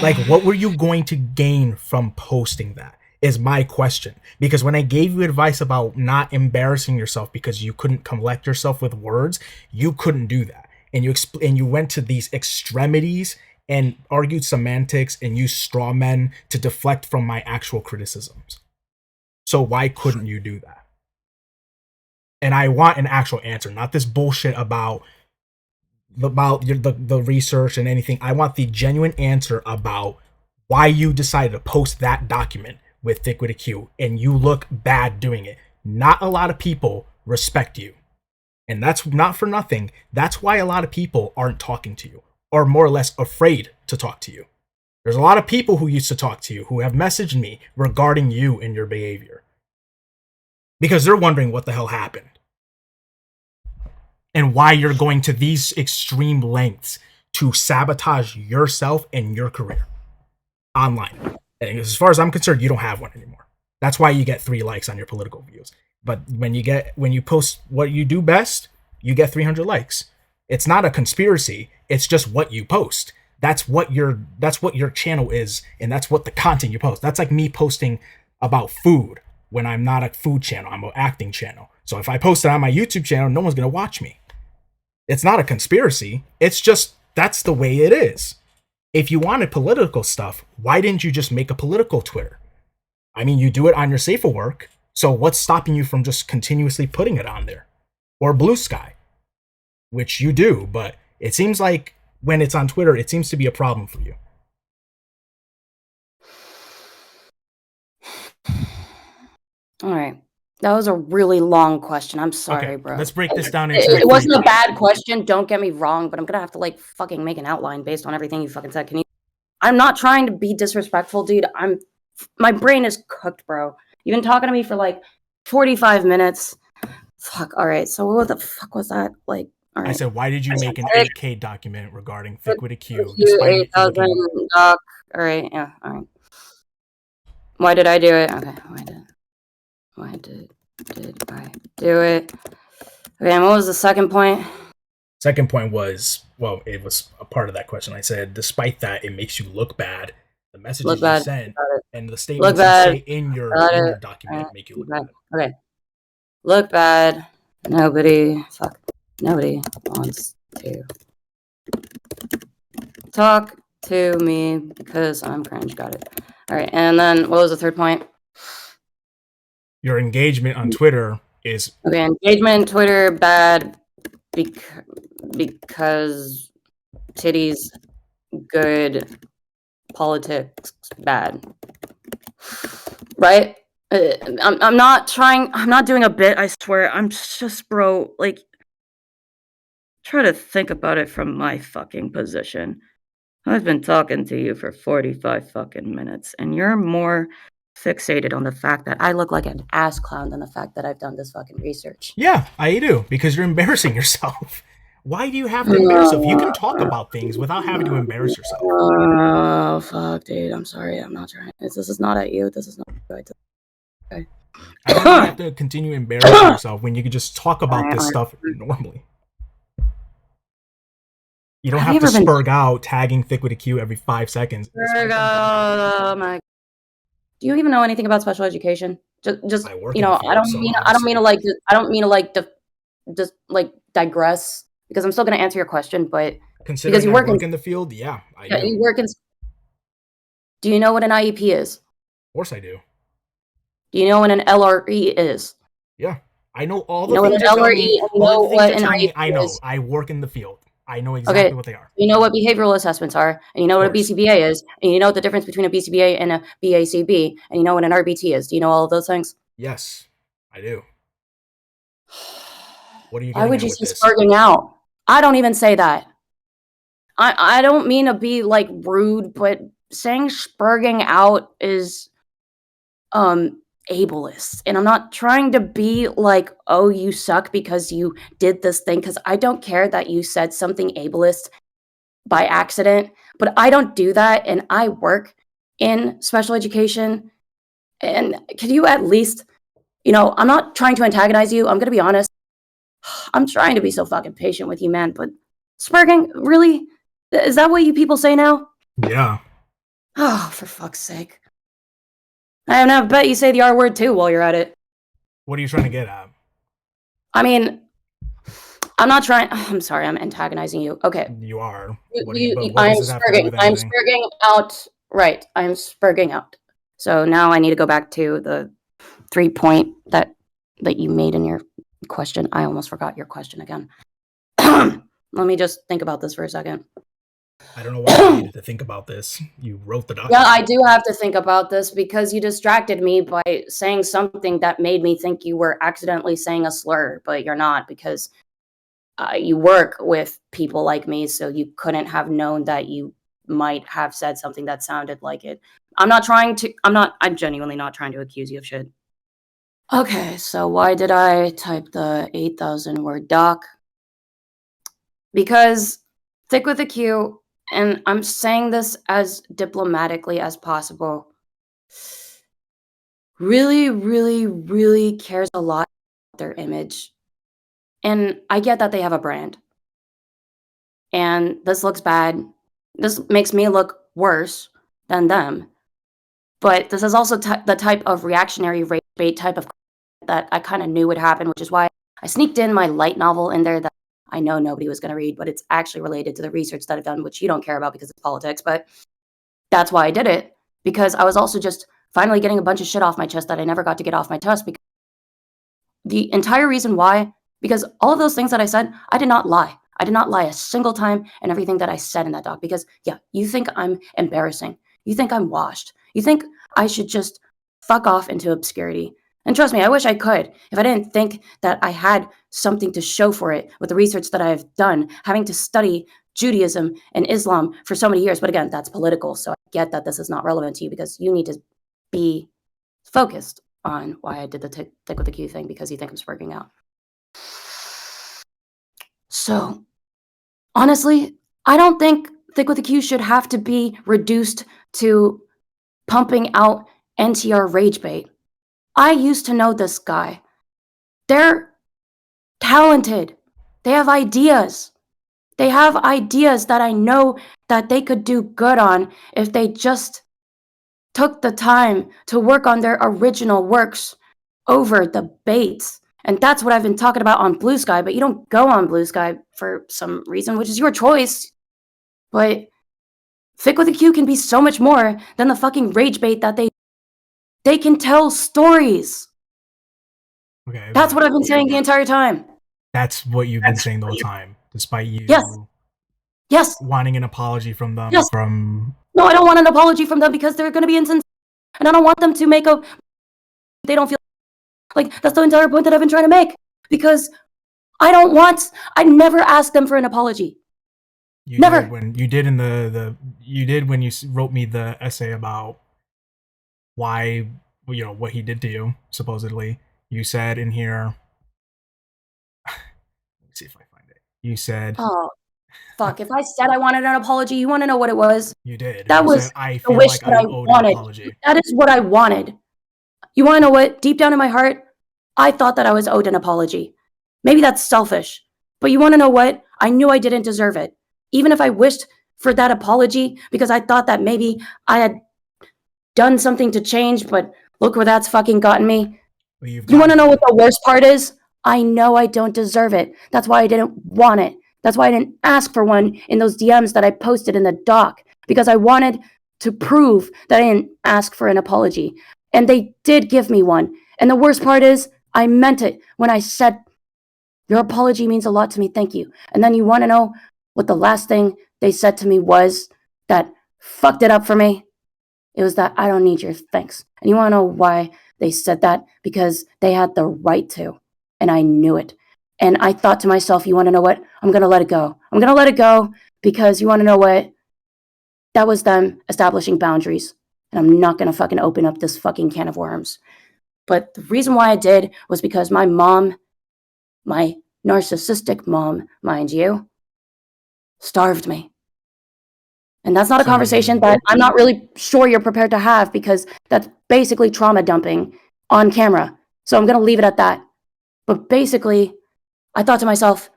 Like, what were you going to gain from posting that is my question. Because when I gave you advice about not embarrassing yourself because you couldn't collect yourself with words, you couldn't do that. And you went to these extremities and argued semantics and used straw men to deflect from my actual criticisms. So why couldn't you do that? And I want an actual answer, not this bullshit about the research and anything. I want the genuine answer about why you decided to post that document with Thick with a Q, and you look bad doing it. Not a lot of people respect you, and that's not for nothing. That's why a lot of people aren't talking to you, or more or less afraid to talk to you. There's a lot of people who used to talk to you who have messaged me regarding you and your behavior because they're wondering what the hell happened and why you're going to these extreme lengths to sabotage yourself and your career online. And as far as I'm concerned, you don't have one anymore. That's why you get 3 likes on your political views. But when you post what you do best, you get 300 likes. It's not a conspiracy. It's just what you post. That's what your channel is, and that's what the content you post. That's like me posting about food when I'm not a food channel. I'm an acting channel. So if I post it on my YouTube channel, no one's gonna watch me. It's not a conspiracy. It's just that's the way it is. If you wanted political stuff, why didn't you just make a political Twitter? I mean, you do it on your safer work. So what's stopping you from just continuously putting it on there? Or Blue Sky, which you do, but it seems like when it's on Twitter, it seems to be a problem for you. All right. That was a really long question. I'm sorry, Okay, bro. let's break this down into It wasn't a bad question. Don't get me wrong, but I'm gonna have to like fucking make an outline based on everything you fucking said. Can you? I'm not trying to be disrespectful, dude. My brain is cooked, bro. You've been talking to me for like 45 minutes. Fuck. All right. So what the fuck was that? Like, all right. I said, why did you make an 8K document regarding Thick with a Q? Despite 8,000 doc. All right. Yeah. All right. Why did I do it? Okay. Why did I do it? Okay. And what was the second point? Second point was, well, it was a part of that question. I said, despite that, it makes you look bad. The messages you sent and the statements you say in your document make you look bad. Okay. Look bad. Nobody wants to talk to me because I'm cringe. Got it. All right. And then what was the third point? Your engagement on Twitter is... Okay, engagement on Twitter, bad because titties, good, politics, bad. Right? I'm not doing a bit, I swear. I'm just, bro, like, try to think about it from my fucking position. I've been talking to you for 45 fucking minutes, and you're more fixated on the fact that I look like an ass clown than the fact that I've done this fucking research. Yeah, I do, because you're embarrassing yourself. Why do you have to embarrass yourself? You can talk about things without having to embarrass yourself. Oh, fuck, dude. I'm sorry. I'm not trying. This is not at you. This is not good. Okay. I don't have to continue embarrassing yourself when you can just talk about this stuff normally. You don't have to spurg out tagging Thick with a Q every 5 seconds. Oh my! Do you even know anything about special education? Just you know, I don't mean to digress because I'm still going to answer your question, but because you work in the field, yeah, I do. You work in. Do you know what an IEP is? Of course, I do. Do you know what an LRE is? Yeah, I know all the things you're telling me. All the things you're telling me, I know. I work in the field. I know exactly what they are. You know what behavioral assessments are, and you know what a BCBA is, and you know what the difference between a BCBA and a BACB, and you know what an RBT is. Do you know all of those things? Yes, I do. What are you? Why would you say spurging out? I don't even say that. I don't mean to be like rude, but saying spurging out is ableist, and I'm not trying to be like, oh, you suck because you did this thing, because I don't care that you said something ableist by accident, but I don't do that, and I work in special education. And can you at least, you know, I'm not trying to antagonize you, I'm gonna be honest. I'm trying to be so fucking patient with you, man, but spurging, really? Is that what you people say now? Yeah. Oh, for fuck's sake. I bet you say the R word too while you're at it. What are you trying to get at? I mean, I'm not trying. I'm sorry, I'm antagonizing you. Okay. You are. I'm spurging out. Right. I'm spurging out. So now I need to go back to the 3-point that you made in your question. I almost forgot your question again. Let me just think about this for a second. I don't know why you needed to think about this. You wrote the document. Yeah, I do have to think about this because you distracted me by saying something that made me think you were accidentally saying a slur, but you're not, because you work with people like me, so you couldn't have known that you might have said something that sounded like it. I'm genuinely not trying to accuse you of shit. Okay, so why did I type the 8,000 word doc? Because Thick with a Q, and I'm saying this as diplomatically as possible, really, really, really cares a lot about their image. And I get that they have a brand. And this looks bad. This makes me look worse than them. But this is also the type of reactionary rage bait type of that I kind of knew would happen, which is why I sneaked in my light novel in there that I know nobody was going to read, but it's actually related to the research that I've done, which you don't care about because it's politics. But that's why I did it, because I was also just finally getting a bunch of shit off my chest that I never got to get off my chest. Because the entire reason why, because all of those things that I said, I did not lie. I did not lie a single time in everything that I said in that doc. Because, yeah, you think I'm embarrassing. You think I'm washed. You think I should just fuck off into obscurity. And trust me, I wish I could. If I didn't think that I had something to show for it with the research that I've done, having to study Judaism and Islam for so many years. But again, that's political. So I get that this is not relevant to you because you need to be focused on why I did the Thick with the Q thing, because you think I'm sparking out. So, honestly, I don't think Thick with the Q should have to be reduced to pumping out NTR rage bait. I used to know this guy. They're talented. They have ideas. They have ideas that I know that they could do good on if they just took the time to work on their original works over the baits. And that's what I've been talking about on Blue Sky, but you don't go on Blue Sky for some reason, which is your choice. But Thick with a Q can be so much more than the fucking rage bait that they can tell stories. Okay. That's what I've been saying the entire time. That's what you've been saying the whole time, despite you Yes. wanting an apology from them. Yes. No, I don't want an apology from them because they're going to be insincere. And I don't want them to make a... They don't feel... Like, that's the entire point that I've been trying to make. Because I never asked them for an apology. You never. You did when you wrote me the essay about why, what he did to you, supposedly. You said in here... Let me see if I find it. You said... Oh, fuck. If I said I wanted an apology, you want to know what it was? You did. That you was said, I the feel wish like that I owed wanted. an apology. That is what I wanted. You want to know what? Deep down in my heart, I thought that I was owed an apology. Maybe that's selfish. But you want to know what? I knew I didn't deserve it. Even if I wished for that apology because I thought that maybe I had done something to change, but look where that's fucking gotten me. You want to know what the worst part is? I know I don't deserve it. That's why I didn't want it. That's why I didn't ask for one in those DMs that I posted in the doc, because I wanted to prove that I didn't ask for an apology. And they did give me one. And the worst part is I meant it when I said, your apology means a lot to me, thank you. And then you want to know what the last thing they said to me was that fucked it up for me? It was that I don't need your thanks. And you want to know why they said that? Because they had the right to. And I knew it. And I thought to myself, you want to know what? I'm going to let it go. I'm going to let it go because you want to know what? That was them establishing boundaries. And I'm not going to fucking open up this fucking can of worms. But the reason why I did was because my mom, my narcissistic mom, mind you, starved me. And that's not a conversation that I'm not really sure you're prepared to have, because that's basically trauma dumping on camera. So I'm going to leave it at that. But basically, I thought to myself,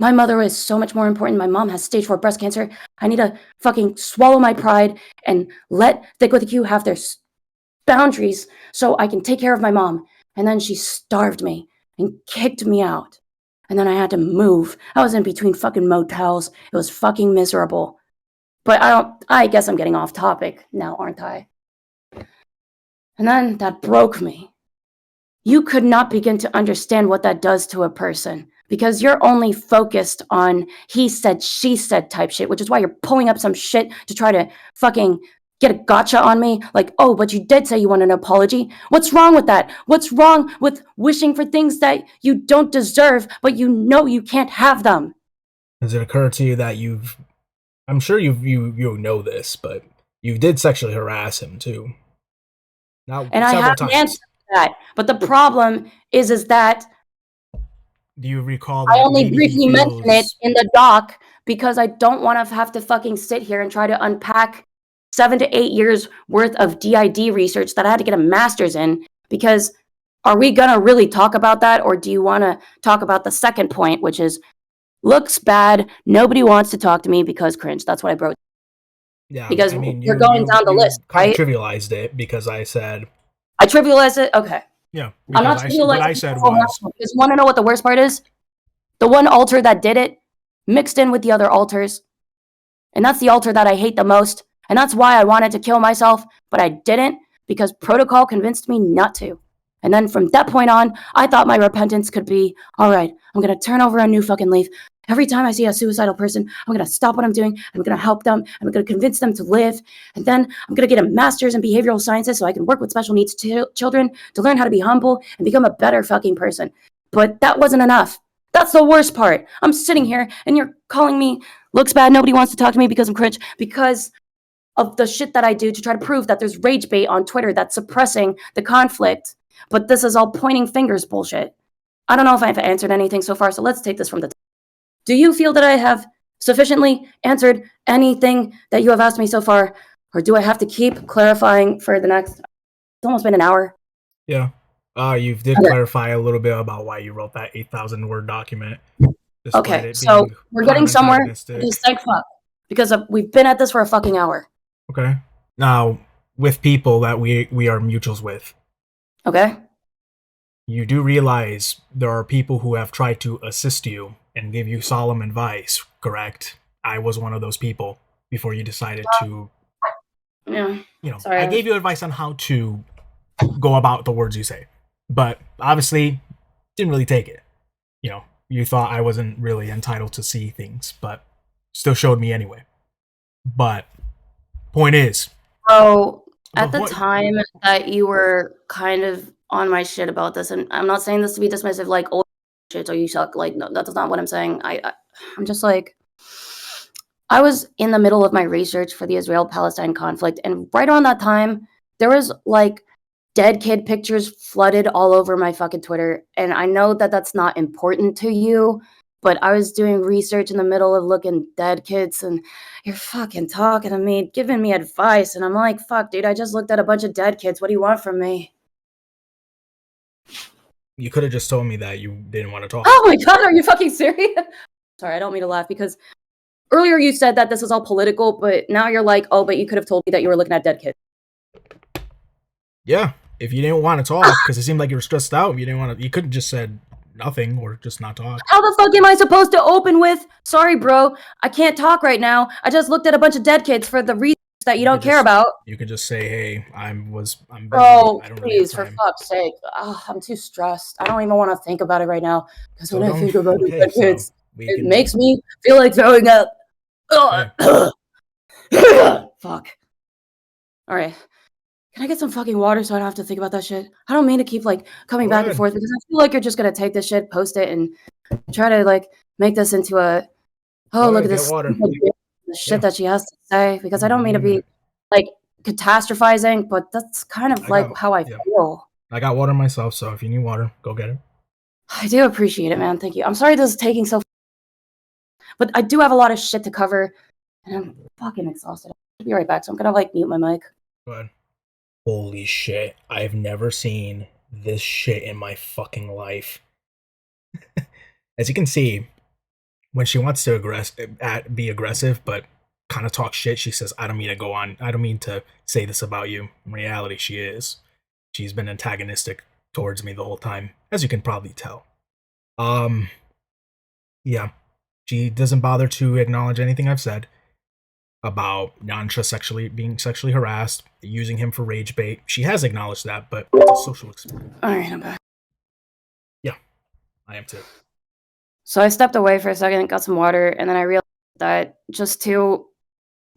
my mother is so much more important. My mom has stage 4 breast cancer. I need to fucking swallow my pride and let Thick with a Q have their boundaries so I can take care of my mom. And then she starved me and kicked me out. And then I had to move. I was in between fucking motels. It was fucking miserable. But I guess I'm getting off topic now, aren't I? And then that broke me. You could not begin to understand what that does to a person, because you're only focused on he said, she said type shit, which is why you're pulling up some shit to try to fucking get a gotcha on me. Like, oh, but you did say you want an apology. What's wrong with that? What's wrong with wishing for things that you don't deserve, but you know you can't have them? Does it occur to you that you've I'm sure you know this, but you did sexually harass him too. Now And I several have an answer times. to that. But the problem is that Do you recall I that only maybe he briefly mention it feels? in the doc because I don't want to have to fucking sit here and try to unpack 7 to 8 years worth of DID research that I had to get a master's in. Because are we gonna really talk about that, or do you want to talk about the second point, which is looks bad, nobody wants to talk to me because cringe? That's what I wrote. Yeah, Because I mean, we're going down the you list, kind of right? trivialized it because I said, I trivialize it. Okay, yeah, I'm because not what trivializing I said sexual was, harassment because you want to know what the worst part is? The one alter that did it mixed in with the other alters. And that's the alter that I hate the most. And that's why I wanted to kill myself, but I didn't because protocol convinced me not to. And then from that point on, I thought my repentance could be all right, I'm going to turn over a new fucking leaf. Every time I see a suicidal person, I'm going to stop what I'm doing. I'm going to help them. I'm going to convince them to live. And then I'm going to get a master's in behavioral sciences so I can work with special needs children to learn how to be humble and become a better fucking person. But that wasn't enough. That's the worst part. I'm sitting here and you're calling me looks bad. Nobody wants to talk to me because I'm cringe because of the shit that I do to try to prove that there's rage bait on Twitter that's suppressing the conflict. But this is all pointing fingers bullshit. I don't know if I've answered anything so far, so let's take this from the top. Do you feel that I have sufficiently answered anything that you have asked me so far? Or do I have to keep clarifying for the next? It's almost been an hour. yeah, you did Okay. clarify a little bit about why you wrote that 8,000 word document, despite Okay. it So being we're kind getting of somewhere because antagonistic. thank fuck. Because we've been at this for a fucking hour. Okay. Now, with people that we are mutuals with, Okay? you do realize there are people who have tried to assist you and give you solemn advice, correct? I was one of those people before you decided to, Yeah. I Sorry. gave you advice on how to go about the words you say, but obviously didn't really take it. You thought I wasn't really entitled to see things, but still showed me anyway. But point is, So the at the point, time that you were kind of on my shit about this, and I'm not saying this to be dismissive, like, oh shit, or you suck. Like, no, that's not what I'm saying. I'm just like, I was in the middle of my research for the Israel-Palestine conflict, and right around that time, there was like dead kid pictures flooded all over my fucking Twitter. And I know that that's not important to you, but I was doing research in the middle of looking dead kids, and you're fucking talking to me, giving me advice, and I'm like, fuck, dude, I just looked at a bunch of dead kids. What do you want from me? you could have just told me that you didn't want to talk. Oh my god, are you fucking serious? Sorry, I don't mean to laugh because earlier you said that this is all political, but now you're like, oh, but you could have told me that you were looking at dead kids. Yeah, if you didn't want to talk because it seemed like you were stressed out, you didn't want to. You could have just said nothing or just not talk. How the fuck am I supposed to open with, sorry, bro, I can't talk right now. I just looked at a bunch of dead kids for the reasons that you You could don't care just about. you could just say, "Hey, I'm busy. Bro, I don't really have please, for time." fuck's sake. I'm too stressed. I don't even want to think about it right now. Because So when I don't. think about the Okay, dead so kids, we it can. makes me feel like throwing up. Okay, Fuck. All right. Can I get some fucking water so I don't have to think about that shit? I don't mean to keep like coming go back and ahead. forth because I feel like you're just gonna take this shit, post it, and try to like make this into a oh Go look at ahead. Get this water. stupid bitch, the shit Yeah, that she has to say because I yeah. don't Give mean me to a be minute. like catastrophizing, but that's kind of I like got. how I Yeah, feel. I got water myself. So if you need water, go get it. I do appreciate it, man. Thank you. I'm sorry this is taking so, but I do have a lot of shit to cover, and I'm fucking exhausted. I'll be right back, so I'm gonna like mute my mic. Go ahead. Holy shit! I've never seen this shit in my fucking life. As you can see, when she wants to be aggressive, but kind of talk shit, she says, "I don't mean to go on. I don't mean to say this about you." In reality, she is. She's been antagonistic towards me the whole time, as you can probably tell. Um, yeah, she doesn't bother to acknowledge anything I've said about Yansha being sexually harassed, using him for rage bait. She has acknowledged that, but it's a social experiment. All right, I'm back. Yeah, I am too. So I stepped away for a second, got some water, and then I realized that just to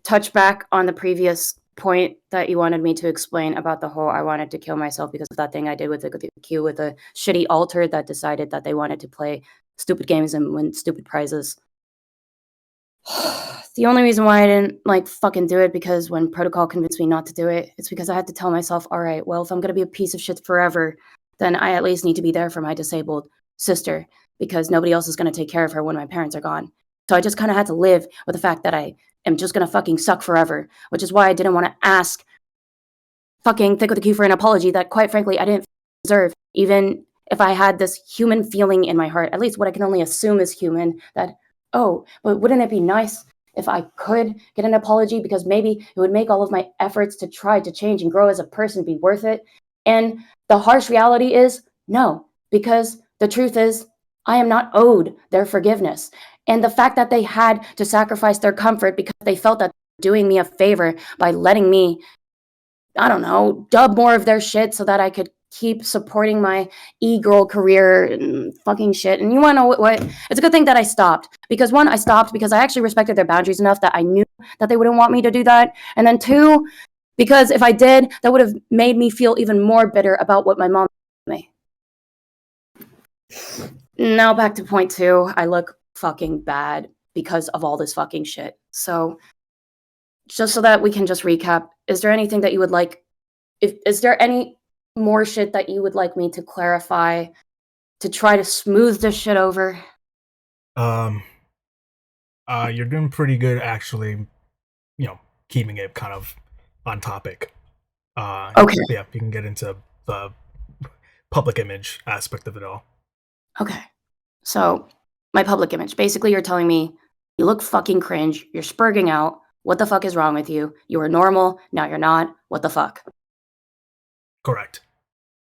touch back on the previous point that you wanted me to explain about the whole I wanted to kill myself because of that thing I did with the queue with a shitty alter that decided that they wanted to play stupid games and win stupid prizes. The only reason why I didn't, like, fucking do it because when protocol convinced me not to do it, it's because I had to tell myself, "Alright, well, if I'm gonna be a piece of shit forever, then I at least need to be there for my disabled sister because nobody else is gonna take care of her when my parents are gone." So I just kinda had to live with the fact that I am just gonna fucking suck forever, which is why I didn't wanna ask fucking Thick with the Q for an apology that, quite frankly, I didn't deserve, even if I had this human feeling in my heart, at least what I can only assume is human, that, "Oh, but wouldn't it be nice if I could get an apology because maybe it would make all of my efforts to try to change and grow as a person be worth it?" And the harsh reality is, no, because the truth is, I am not owed their forgiveness. And the fact that they had to sacrifice their comfort because they felt that doing me a favor by letting me, I don't know, dub more of their shit so that I could keep supporting my e-girl career and fucking shit. And you wanna know what? It's a good thing that I stopped. Because one, I stopped because I actually respected their boundaries enough that I knew that they wouldn't want me to do that. And then two, because if I did, that would have made me feel even more bitter about what my mom did to me. Now back to point two. I look fucking bad because of all this fucking shit. So just so that we can just recap, is there anything that you would like, is there any more shit that you would like me to clarify to try to smooth this shit over? Um, you're doing pretty good, actually. Keeping it kind of on topic. Okay. Yeah, you can get into the public image aspect of it all. Okay. So, my public image. Basically, you're telling me you look fucking cringe. You're spurging out. What the fuck is wrong with you? You were normal. Now you're not. What the fuck? Correct.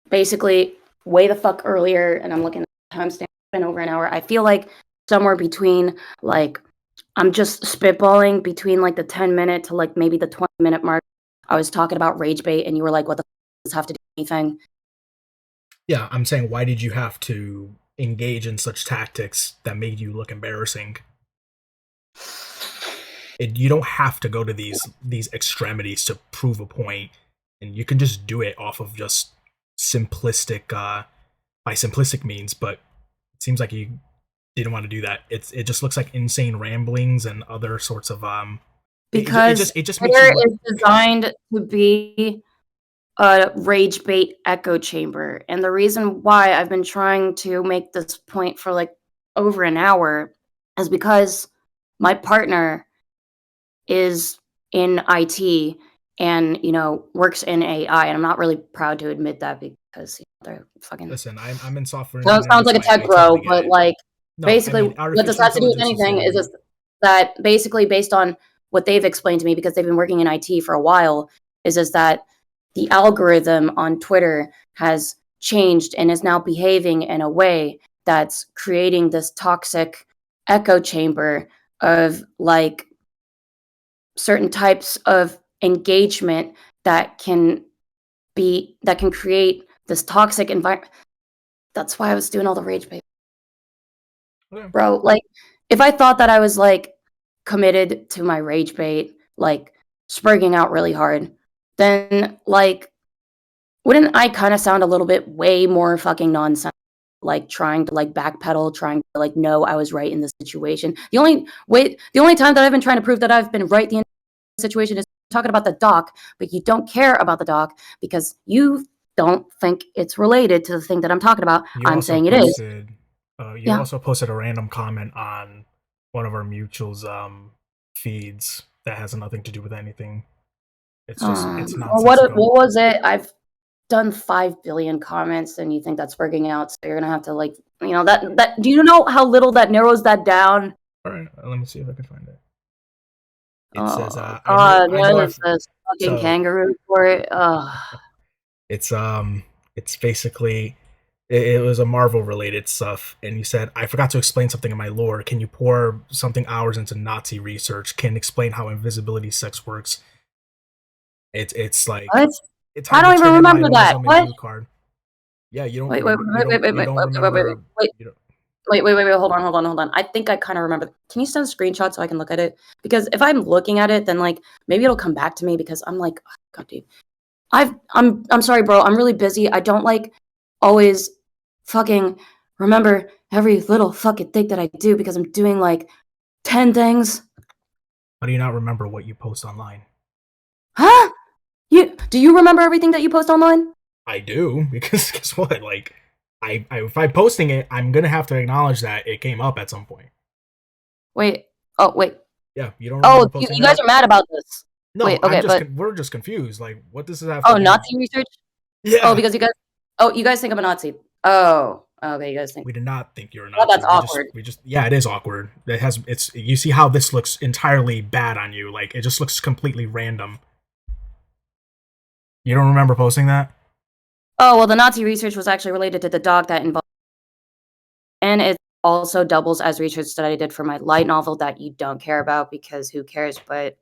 Basically, way the fuck earlier, and I'm looking at the timestamp, been over an hour. I feel like somewhere between, like, I'm just spitballing between like the 10-minute to like maybe the 20-minute mark. I was talking about rage bait, and you were like, "What the fuck does this have to do with anything?" Yeah, I'm saying, why did you have to engage in such tactics that made you look embarrassing? You don't have to go to these extremities to prove a point, and you can just do it off of just simplistic by simplistic means. But it seems like you didn't want to do that. It just looks like insane ramblings and other sorts of Because it just makes you Twitter look. is designed to be a rage bait echo chamber, and the reason why I've been trying to make this point for like over an hour is because my partner is in IT and, works in AI, and I'm not really proud to admit that because, they're fucking. Listen, I'm in software That engineering, sounds like so a tech I bro, totally get but, it. like, No, I basically, mean, what this artificial has to do with intelligence is anything is very. just that basically based on what they've explained to me because they've been working in IT for a while, is just that the algorithm on Twitter has changed and is now behaving in a way that's creating this toxic echo chamber of, like, certain types of engagement that can create this toxic environment. That's why I was doing all the rage bait. Okay. Bro, like, if I thought that I was, like, committed to my rage bait, like, spurging out really hard, then, like, wouldn't I kinda sound a little bit way more fucking nonsense, like, trying to, like, backpedal, trying to, like, know I was right in this situation? The only time that I've been trying to prove that I've been right the situation is talking about the doc, but you don't care about the doc because you don't think it's related to the thing that I'm talking about. You I'm also saying it is. posted. You Yeah. also posted a random comment on one of our mutuals' feeds that has nothing to do with anything. It's Well, what nonsensical. was it? I've done 5 billion comments, and you think that's working out, so you're gonna have to, like, that do you know how little that narrows that down? All right, let me see if I can find it. It says, Oh god, I know what is I've." this fucking So kangaroo court? Ugh. it's it's basically it was a Marvel related stuff, and you said, "I forgot to explain something in my lore. Can you pour something hours into Nazi research? Can explain how invisibility sex works?" It's like, What? it's I how to don't even turn in my remember that. Muslim and What? blue card. Yeah, you don't Wait, wait, wait, wait, wait, you wait, don't wait, wait, wait, remember. wait, You don't, wait, hold on, hold on, hold on. I think I kinda remember. Can you send a screenshot so I can look at it? Because if I'm looking at it, then, like, maybe it'll come back to me because I'm like, "Oh, God, dude." I'm sorry, bro. I'm really busy. I don't, like, always fucking remember every little fucking thing that I do because I'm doing, like, 10 things. How do you not remember what you post online? Huh? Do you remember everything that you post online? I do, because guess what? Like, if I'm posting it, I'm gonna have to acknowledge that it came up at some point. Wait. Oh, wait. Yeah, you don't Oh, remember posting you guys that? are mad about this. No, Wait, okay, but we're just confused. Like, what does this have to oh, do? Nazi research? Oh, Yeah, because you guys think I'm a Nazi. Oh, okay, you guys think. we did not think you're a Well, Nazi. that's awkward. Yeah, it is awkward. It's. You see how this looks entirely bad on you. Like, it just looks completely random. You don't remember posting that? Oh, well, the Nazi research was actually related to the dog that involved, and it also doubles as research that I did for my light novel that you don't care about because who cares? But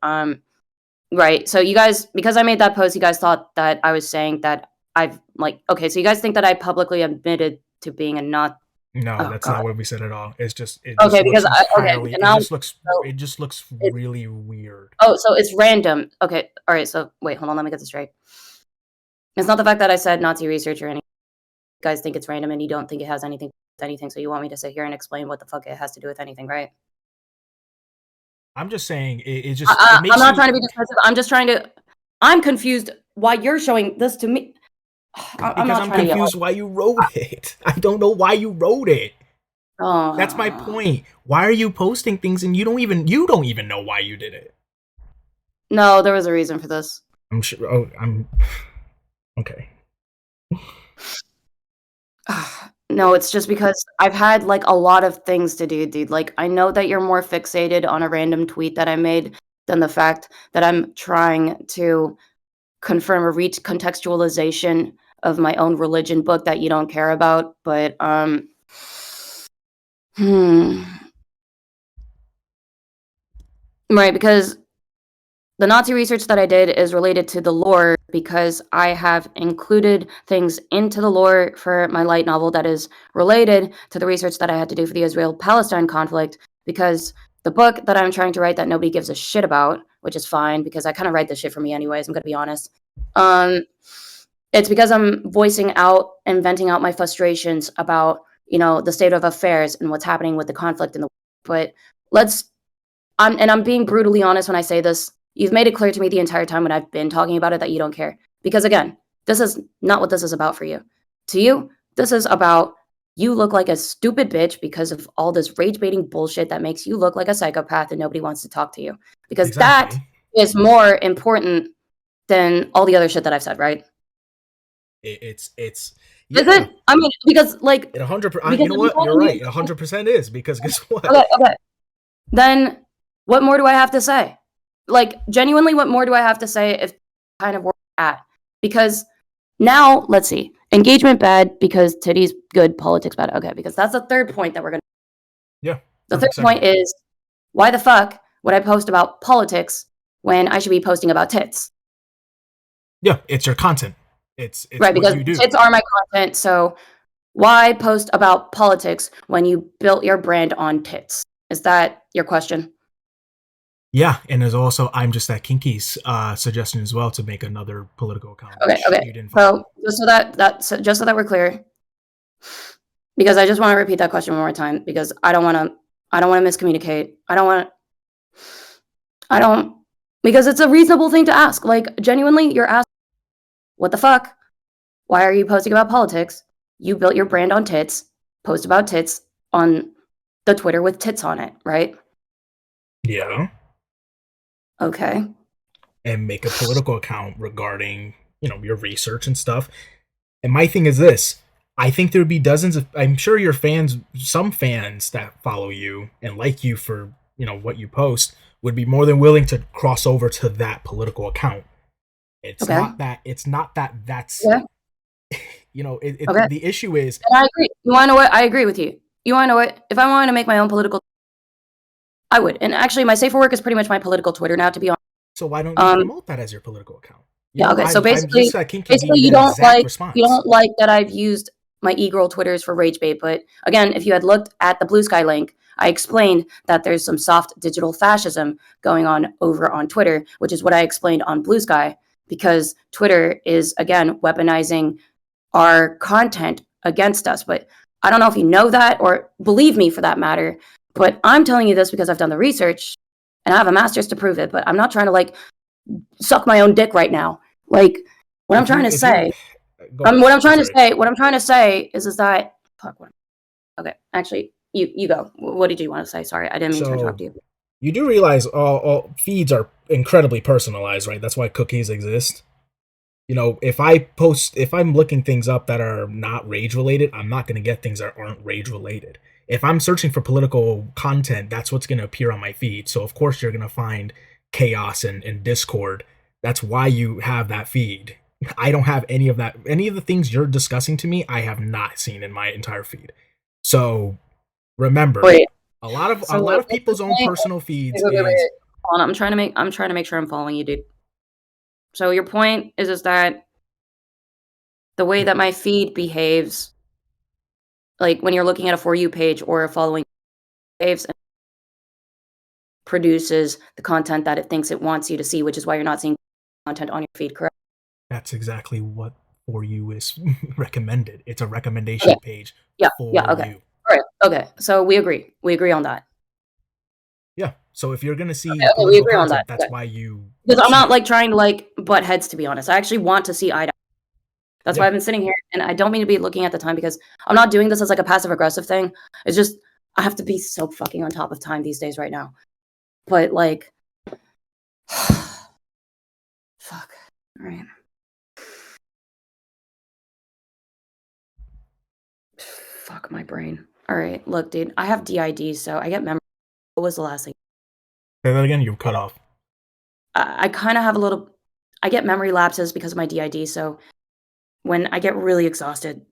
right. So you guys, because I made that post, you guys thought that I was saying that I've like, okay, so you guys think that I publicly admitted to being a not. No, Oh that's God. not what we said at all. It Okay, just looks because okay, entirely. and now so It just looks it, really weird. oh, so it's random. Okay, all right. So wait, hold on, let me get this straight. It's not the fact that I said Nazi research or anything. You guys think it's random and you don't think it has anything with anything. So you want me to sit here and explain what the fuck it has to do with anything, right? I'm just saying it I'm makes not you trying to be dismissive. I'm just trying to. I'm confused why you're showing this to me. I'm because not I'm trying to yell. confused why you wrote it. I don't know why you wrote it. That's my Oh point. Why are you posting things and you don't even know why you did it? no, there was a reason for this. I'm sure. Oh, I'm okay. No, it's just because I've had like a lot of things to do, dude. Like I know that you're more fixated on a random tweet that I made than the fact that I'm trying to confirm a recontextualization of my own religion book that you don't care about. But hmm. Right, because the Nazi research that I did is related to the lore because I have included things into the lore for my light novel that is related to the research that I had to do for the Israel-Palestine conflict because the book that I'm trying to write that nobody gives a shit about, which is fine because I kind of write this shit for me anyways, I'm going to be honest. Um it's because I'm voicing out and venting out my frustrations about, the state of affairs and what's happening with the conflict in the but let's I'm being brutally honest when I say this. You've made it clear to me the entire time when I've been talking about it that you don't care. Because again, this is not what this is about for you. To you, this is about you look like a stupid bitch because of all this rage baiting bullshit that makes you look like a psychopath and nobody wants to talk to you. Because that Exactly. is more important than all the other shit that I've said, right? It's Is yeah. it? I mean, because like It 100%. because You know I'm what? You're telling you, right. It 100% is because guess what? okay, okay. Then what more do I have to say? Like, genuinely, what more do I have to say if kind of where we're at? Because now, let's see. Engagement bad because titties good, politics bad. Okay, because that's the third point that we're going to. Yeah. The third Perfect point segue. is why the fuck would I post about politics when I should be posting about tits? Yeah, it's your content. It's Right, what because you do. tits are my content. So why post about politics when you built your brand on tits? Is that your question? Yeah, and there's also I'm just that kinky's suggestion as well to make another political account, Okay, which okay. you didn't So follow. just so that we're clear, because I just want to repeat that question one more time because I don't want to miscommunicate. I don't because it's a reasonable thing to ask. Like genuinely, you're asking, what the fuck? Why are you posting about politics? You built your brand on tits. Post about tits on the Twitter with tits on it, right? Yeah, Okay. and make a political account regarding your research and stuff. And my thing is this: I think there would be dozens of. I'm sure your fans, some fans that follow you and like you for what you post, would be more than willing to cross over to that political account. It's Okay. not that. It's not that. That's Yeah. Okay. the issue is. And I agree. You want to know what? I agree with you. You want to know what? If I wanted to make my own political, I would. And actually, my safe for work is pretty much my political Twitter now. To be honest. So why don't you Um. promote that as your political account? Yeah. Okay. So I'm just basically, I can give basically, you you that don't exact like you response. don't like that I've used my e-girl Twitters for rage bait. But again, if you had looked at the Blue Sky link, I explained that there's some soft digital fascism going on over on Twitter, which is what I explained on Blue Sky, because Twitter is again weaponizing our content against us. But I don't know if you know that or believe me for that matter. But I'm telling you this because I've done the research and I have a master's to prove it, but I'm not trying to, like, suck my own dick right now. Like, what I'm trying to say go ahead. what I'm trying to say is that fuck, what okay, actually, you go. What did you want to say? Sorry, I didn't mean to interrupt you. You do realize all feeds are incredibly personalized, right? That's why cookies exist. You know, if I'm looking things up that are not rage related, I'm not going to get things that aren't rage related. If I'm searching for political content, that's what's going to appear on my feed. So of course you're going to find chaos and discord. That's why you have that feed. I don't have any of that. Any of the things you're discussing to me, I have not seen in my entire feed. So remember, Wait, a lot of people's own personal feeds is. Hold on, I'm trying to make sure I'm following you, dude. So your point is that the way that my feed behaves, like when you're looking at a For You page or a following behaves and produces the content that it thinks it wants you to see, which is why you're not seeing content on your feed, correct? That's exactly what For You is recommended. It's a recommendation page for okay. you. All right. Okay. So we agree. We agree on that. Yeah. So if you're gonna see we agree on content, that. that's why you. Because I'm not like trying to like butt heads, to be honest. I actually want to see eye to eye. That's why I've been sitting here, and I don't mean to be looking at the time because I'm not doing this as like a passive aggressive thing. It's just I have to be so fucking on top of time these days right now. But like, fuck. All right. Fuck my brain. All right. Look, dude, I have DID, so I get memory. What was the last thing? Say that again. You're cut off. I kind of have a little. I get memory lapses because of my DID, so when I get really exhausted,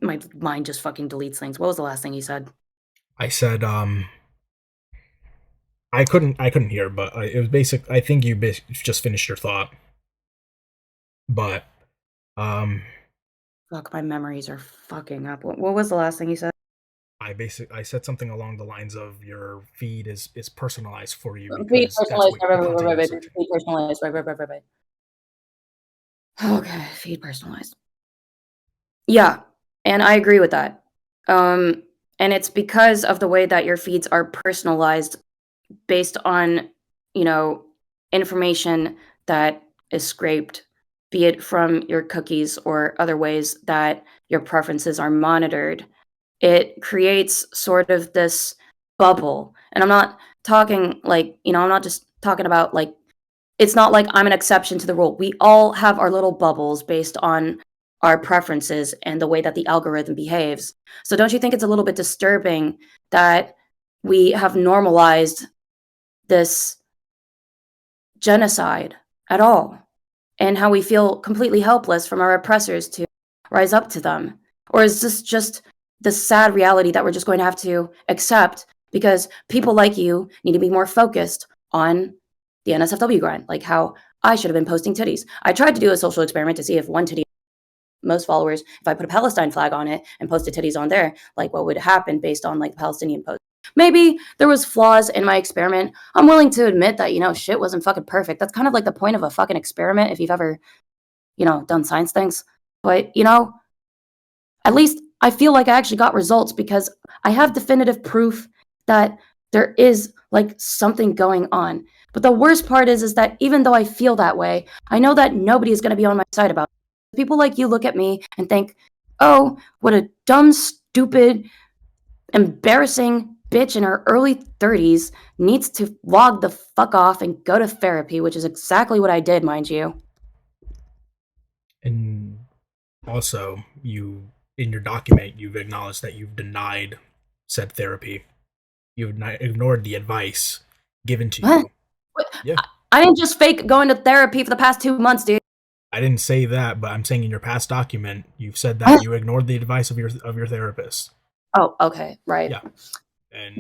my mind just fucking deletes things. What was the last thing you said? I said I couldn't hear, but it was basic. I think you just finished your thought. But fuck, my memories are fucking up. What was the last thing you said? I said something along the lines of your feed is personalized for you Feed because personalized, that's what content you're searching. feed personalized, right. Okay, feed personalized. Yeah, and I agree with that. And it's because of the way that your feeds are personalized based on, you know, information that is scraped, be it from your cookies or other ways that your preferences are monitored. It creates sort of this bubble. And I'm not talking like, I'm not just talking about like, it's not like I'm an exception to the rule. We all have our little bubbles based on our preferences and the way that the algorithm behaves. So don't you think it's a little bit disturbing that we have normalized this genocide at all and how we feel completely helpless from our oppressors to rise up to them? Or is this just the sad reality that we're just going to have to accept because people like you need to be more focused on the NSFW grind, like how I should have been posting titties. I tried to do a social experiment to see if one titty most followers, if I put a Palestine flag on it and posted titties on there, like what would happen based on like the Palestinian post. Maybe there was flaws in my experiment. I'm willing to admit that, shit wasn't fucking perfect. That's kind of like the point of a fucking experiment if you've ever, done science things. But, at least I feel like I actually got results because I have definitive proof that there is like something going on. But the worst part is that even though I feel that way, I know that nobody is going to be on my side about it. People like you look at me and think, oh, what a dumb, stupid, embarrassing bitch in her early 30s needs to log the fuck off and go to therapy, which is exactly what I did, mind you. And also, in your document, you've acknowledged that you've denied said therapy. You've ignored the advice given to you. What? Yeah. I didn't just fake going to therapy for the past 2 months, dude. I didn't say that, but I'm saying in your past document, you've said that you ignored the advice of your therapist. Oh, okay, right. Yeah. And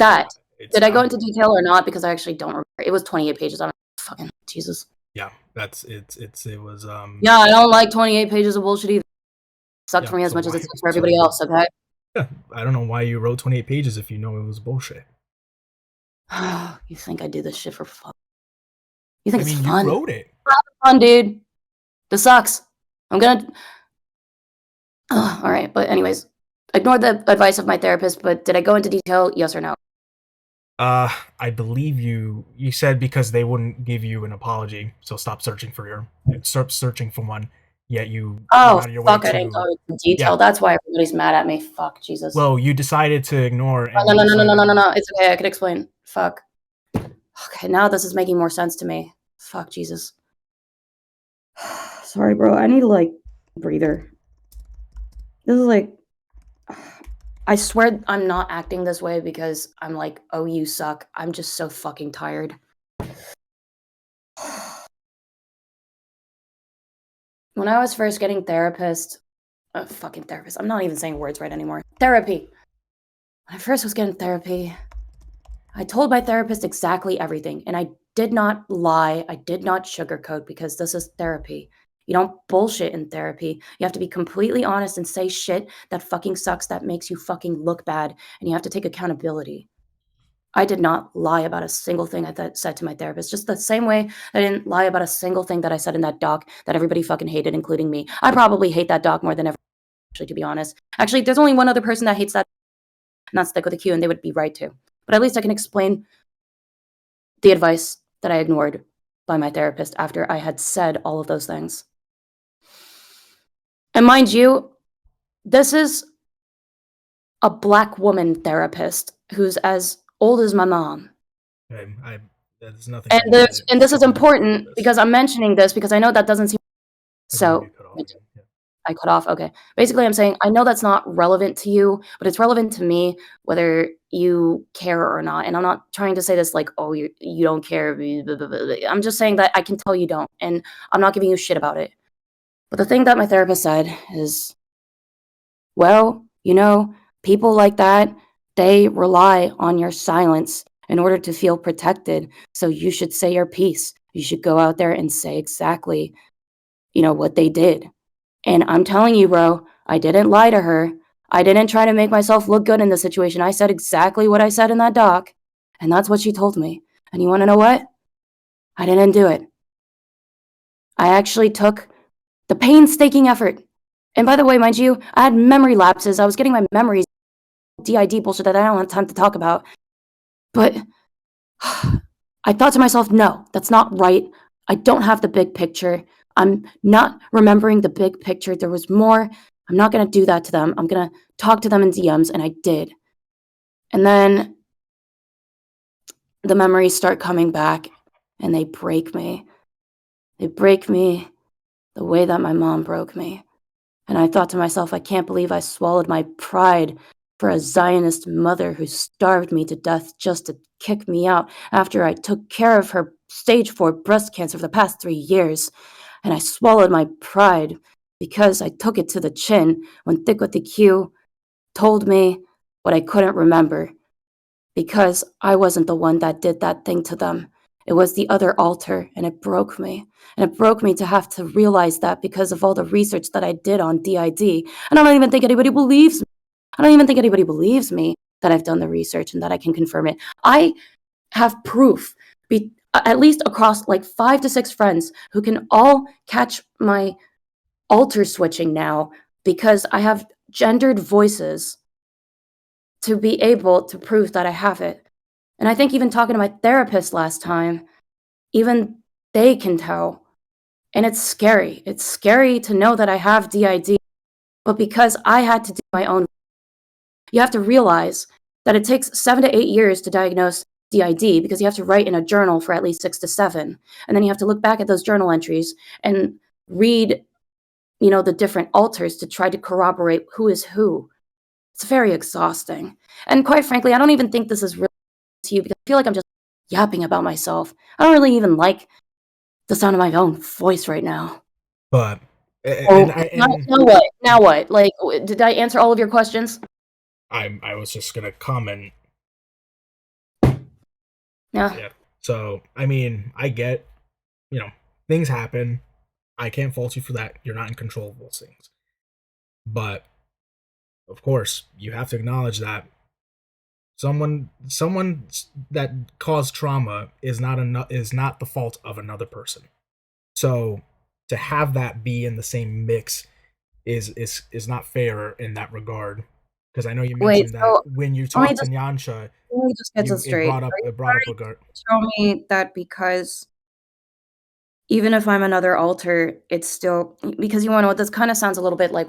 did I go into detail or not? Because I actually don't remember. It was 28 pages. I'm fucking Jesus. Yeah, it was. Yeah, I don't like 28 pages of bullshit either. Sucked for me as much as it sucks for everybody else. Okay. Yeah, I don't know why you wrote 28 pages if you know it was bullshit. You think I do this shit for fun? You think it's fun? You wrote it. Fun, dude. This sucks. I'm gonna. All right, but anyways, ignored the advice of my therapist. But did I go into detail? Yes or no? I believe you said because they wouldn't give you an apology, so stop searching for one. Yet you went Oh, out of your way fuck, I didn't go to, into detail. yeah. That's why everybody's mad at me. Fuck, Jesus. Well, you decided to ignore, Oh, and no, you no, no, no, no, no, no, decided, no. It's okay. I could explain. Fuck. Okay, now this is making more sense to me. Fuck, Jesus. Sorry, bro. I need like breather. This is like I swear I'm not acting this way because I'm like, oh, you suck. I'm just so fucking tired. When I was first getting fucking therapist. I'm not even saying words right anymore. Therapy. When I first was getting therapy, I told my therapist exactly everything, and I did not lie. I did not sugarcoat because this is therapy. You don't bullshit in therapy. You have to be completely honest and say shit that fucking sucks, that makes you fucking look bad, and you have to take accountability. I did not lie about a single thing said to my therapist, just the same way I didn't lie about a single thing that I said in that doc that everybody fucking hated, including me. I probably hate that doc more than ever, actually, to be honest. Actually, there's only one other person that hates that, and that's Stick with the Q, and they would be right too. But at least I can explain the advice that I ignored by my therapist after I had said all of those things. And mind you, this is a black woman therapist who's as old as my mom. I there's nothing And to do this with and this is talking about important this. because I'm mentioning this because I know that doesn't seem I believe you so. cut off again. Yeah. I cut off. Okay. Basically, I'm saying I know that's not relevant to you, but it's relevant to me whether you care or not. And I'm not trying to say this like, oh, you don't care. Blah, blah, blah, blah. I'm just saying that I can tell you don't, and I'm not giving you shit about it. But the thing that my therapist said is, well, people like that, they rely on your silence in order to feel protected. So you should say your piece. You should go out there and say exactly, what they did. And I'm telling you, bro, I didn't lie to her. I didn't try to make myself look good in the situation. I said exactly what I said in that doc, and that's what she told me. And you want to know what? I didn't do it. I actually took the painstaking effort. And by the way, mind you, I had memory lapses. I was getting my memories DID bullshit that I don't have time to talk about. But I thought to myself, no, that's not right. I don't have the big picture. I'm not remembering the big picture. There was more. I'm not going to do that to them. I'm going to talk to them in DMs, and I did. And then the memories start coming back, and they break me. They break me the way that my mom broke me. And I thought to myself, I can't believe I swallowed my pride for a Zionist mother who starved me to death just to kick me out after I took care of her stage 4 breast cancer for the past 3 years. And I swallowed my pride because I took it to the chin when Thick with the Q told me what I couldn't remember, because I wasn't the one that did that thing to them. It was the other alter, and it broke me. And it broke me to have to realize that because of all the research that I did on DID. And I don't even think anybody believes me. I don't even think anybody believes me that I've done the research and that I can confirm it. I have proof, at least across like 5 to 6 friends who can all catch my alter switching now because I have gendered voices to be able to prove that I have it. And I think even talking to my therapist last time, even they can tell. And it's scary. It's scary to know that I have DID, but because I had to do my own, you have to realize that it takes 7 to 8 years to diagnose DID because you have to write in a journal for at least 6 to 7. And then you have to look back at those journal entries and read, the different alters to try to corroborate who is who. It's very exhausting. And quite frankly, I don't even think this is really to you because I feel like I'm just yapping about myself. I don't really even like the sound of my own voice right now. But Oh, now and now what? Now what? Like, did I answer all of your questions? I was just gonna comment. Yeah. Yeah. So I mean, I get, you know, things happen. I can't fault you for that. You're not in control of those things. But of course, you have to acknowledge that someone that caused trauma is not the fault of another person. So to have that be in the same mix is not fair in that regard. Because I know you Wait, mentioned that so when you let me talked to just Nyansha, get this it straight. brought up Are you a trying girl. to tell me that because even if I'm another alter, it's still because you wanna know what, this kinda sounds a little bit like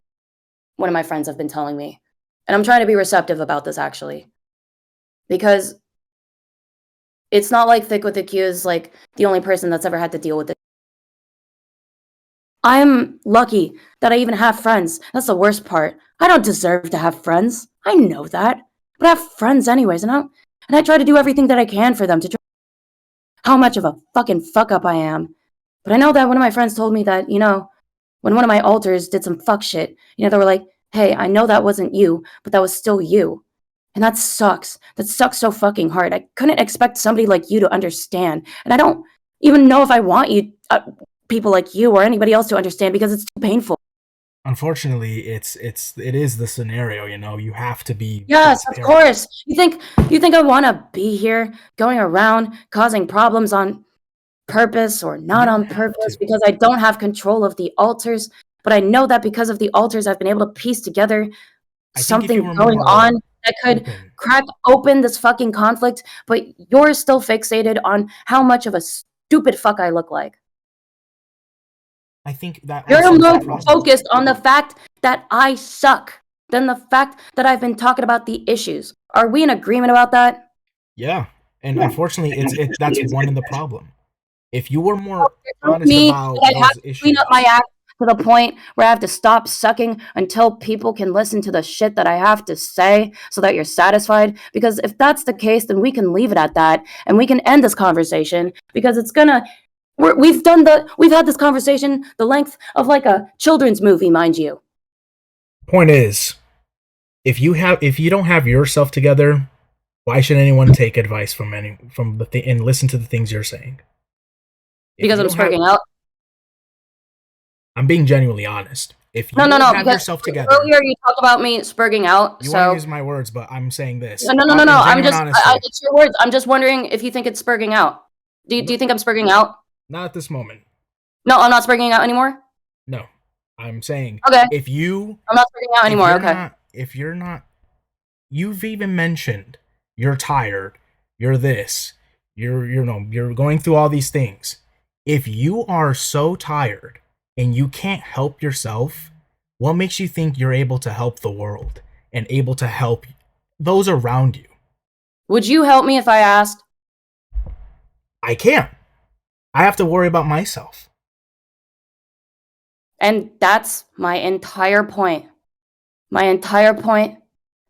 one of my friends have been telling me, and I'm trying to be receptive about this actually, because it's not like Thick with the Q is, like, the only person that's ever had to deal with it. I'm lucky that I even have friends. That's the worst part. I don't deserve to have friends. I know that. But I have friends anyways, and I try to do everything that I can for them to try how much of a fucking fuck up I am. But I know that one of my friends told me that, when one of my alters did some fuck shit, they were like, hey, I know that wasn't you, but that was still you. And that sucks. That sucks so fucking hard. I couldn't expect somebody like you to understand. And I don't even know if I want people like you or anybody else to understand because it's too painful. Unfortunately, it is the scenario. You have to be Yes, of transparent. course. You think I want to be here going around causing problems on purpose or You not don't on have purpose to. because I don't have control of the altars, but I know that because of the altars I've been able to piece together I think if you something were going more on that could open, crack open this fucking conflict, but you're still fixated on how much of a stupid fuck I look like. I think that also You're is the more problem. focused on the fact that I suck than the fact that I've been talking about the issues. Are we in agreement about that? Yeah, and unfortunately, that's one of the problem. If you were more You're telling honest me that about I have those to clean up my issues, act to the point where I have to stop sucking until people can listen to the shit that I have to say so that you're satisfied? Because if that's the case, then we can leave it at that and we can end this conversation because it's gonna. We've had this conversation the length of like a children's movie, mind you. point is, if you don't have yourself together, why should anyone take advice from the thing and listen to the things you're saying? If Because you I'm don't have, spurging out. I'm being genuinely honest. If No, you no, don't no. have Because yourself together, earlier you talked about me spurging out. you want to So use my words, but I'm saying no, this no, no, no, no. in I'm genuine just. honesty. It's your words. I'm just wondering if you think it's spurging out. Do No, you think I'm spurging out? not at this moment. No, I'm not spurging out anymore. No, I'm saying Okay, if you I'm not spurging out anymore. Okay. if you're not, you've even mentioned you're tired, you're this, you're going through all these things. If you are so tired and you can't help yourself, what makes you think you're able to help the world and able to help those around you? Would you help me if I asked? I can't. I have to worry about myself. And that's my entire point. My entire point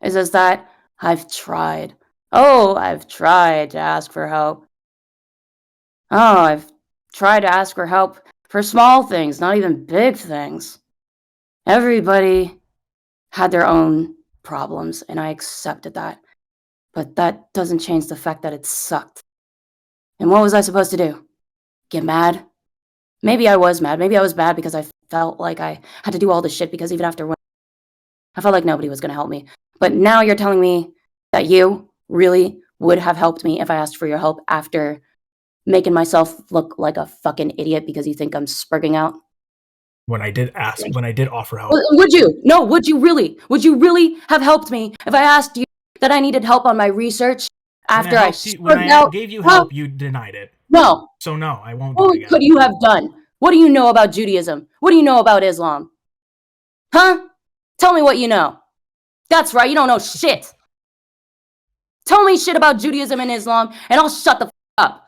is that I've tried. Oh, I've tried to ask for help. Oh, I've tried to ask for help for small things, not even big things. Everybody had their own problems, and I accepted that. But that doesn't change the fact that it sucked. And what was I supposed to do? Get mad? Maybe I was mad. Maybe I was bad because I felt like I had to do all this shit because even after I felt like nobody was going to help me. But now you're telling me that you really would have helped me if I asked for your help after making myself look like a fucking idiot because you think I'm spurging out? When I did offer help, Would you? No, would you really? Would you really have helped me if I asked you that I needed help on my research after I when spurred I out? gave you Huh? help, you denied it. No. So no, I won't do it What again. could you have done? What do you know about Judaism? What do you know about Islam? Huh? Tell me what you know. That's right, you don't know shit. Tell me shit about Judaism and Islam, and I'll shut the up.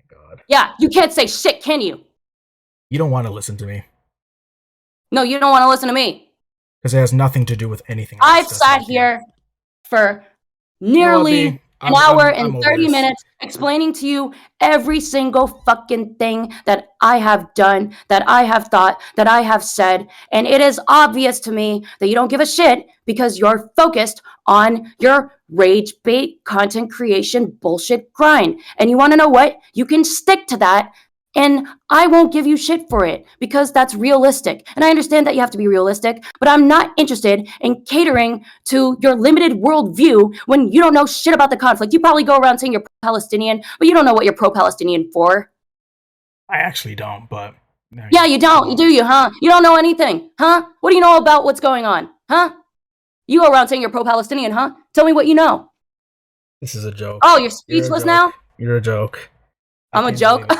God, Yeah, you can't say shit, can you? you don't want to listen to me No, you don't want to listen to me. because it has nothing to do with anything I I've discussed sat with you. here for You know what, nearly B? an hour I'm and over 30 this. minutes explaining to you every single fucking thing that I have done, that I have thought, that I have said. And it is obvious to me that you don't give a shit because you're focused on your rage bait content creation bullshit grind. And you want to know what? You can stick to that. And I won't give you shit for it because that's realistic. And I understand that you have to be realistic, but I'm not interested in catering to your limited worldview when you don't know shit about the conflict. You probably go around saying you're pro-Palestinian, but you don't know what you're pro-Palestinian for. I actually don't, but Yeah, you don't. You do, huh? You don't know anything, huh? What do you know about what's going on, huh? You go around saying you're pro-Palestinian, huh? Tell me what you know. This is a joke. Oh, you're speechless now? You're a joke. I'm a joke? Yeah.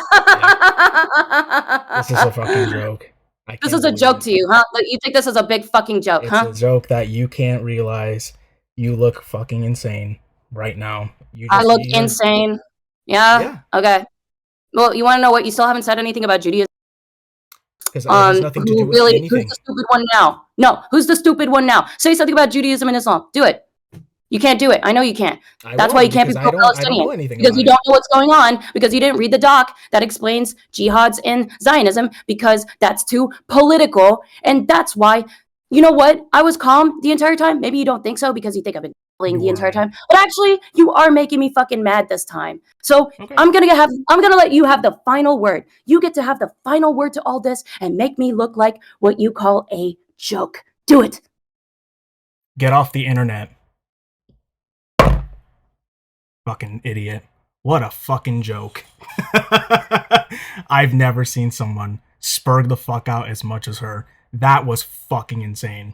This is a fucking joke. This is a joke to you, huh? You think this is a big fucking joke, huh? It's a joke that you can't realize. You look fucking insane right now. I look insane. Yeah? Okay. Well, you want to know what? You still haven't said anything about Judaism. Because it has nothing to do with anything. Who's the stupid one now? No, who's the stupid one now? Say something about Judaism and Islam. Do it. You can't do it. I know you can't. That's why you can't be pro-Palestinian. Because you don't know what's going on, because you didn't read the doc that explains jihads in Zionism, because that's too political. And that's why, you know what? I was calm the entire time. Maybe you don't think so because you think I've been the entire time. But actually, you are making me fucking mad this time. So I'm gonna let you have the final word. You get to have the final word to all this and make me look like what you call a joke. Do it. Get off the internet. Fucking idiot. What a fucking joke. I've never seen someone spurg the fuck out as much as her. That was fucking insane.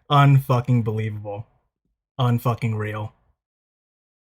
Unfucking believable. Unfucking real.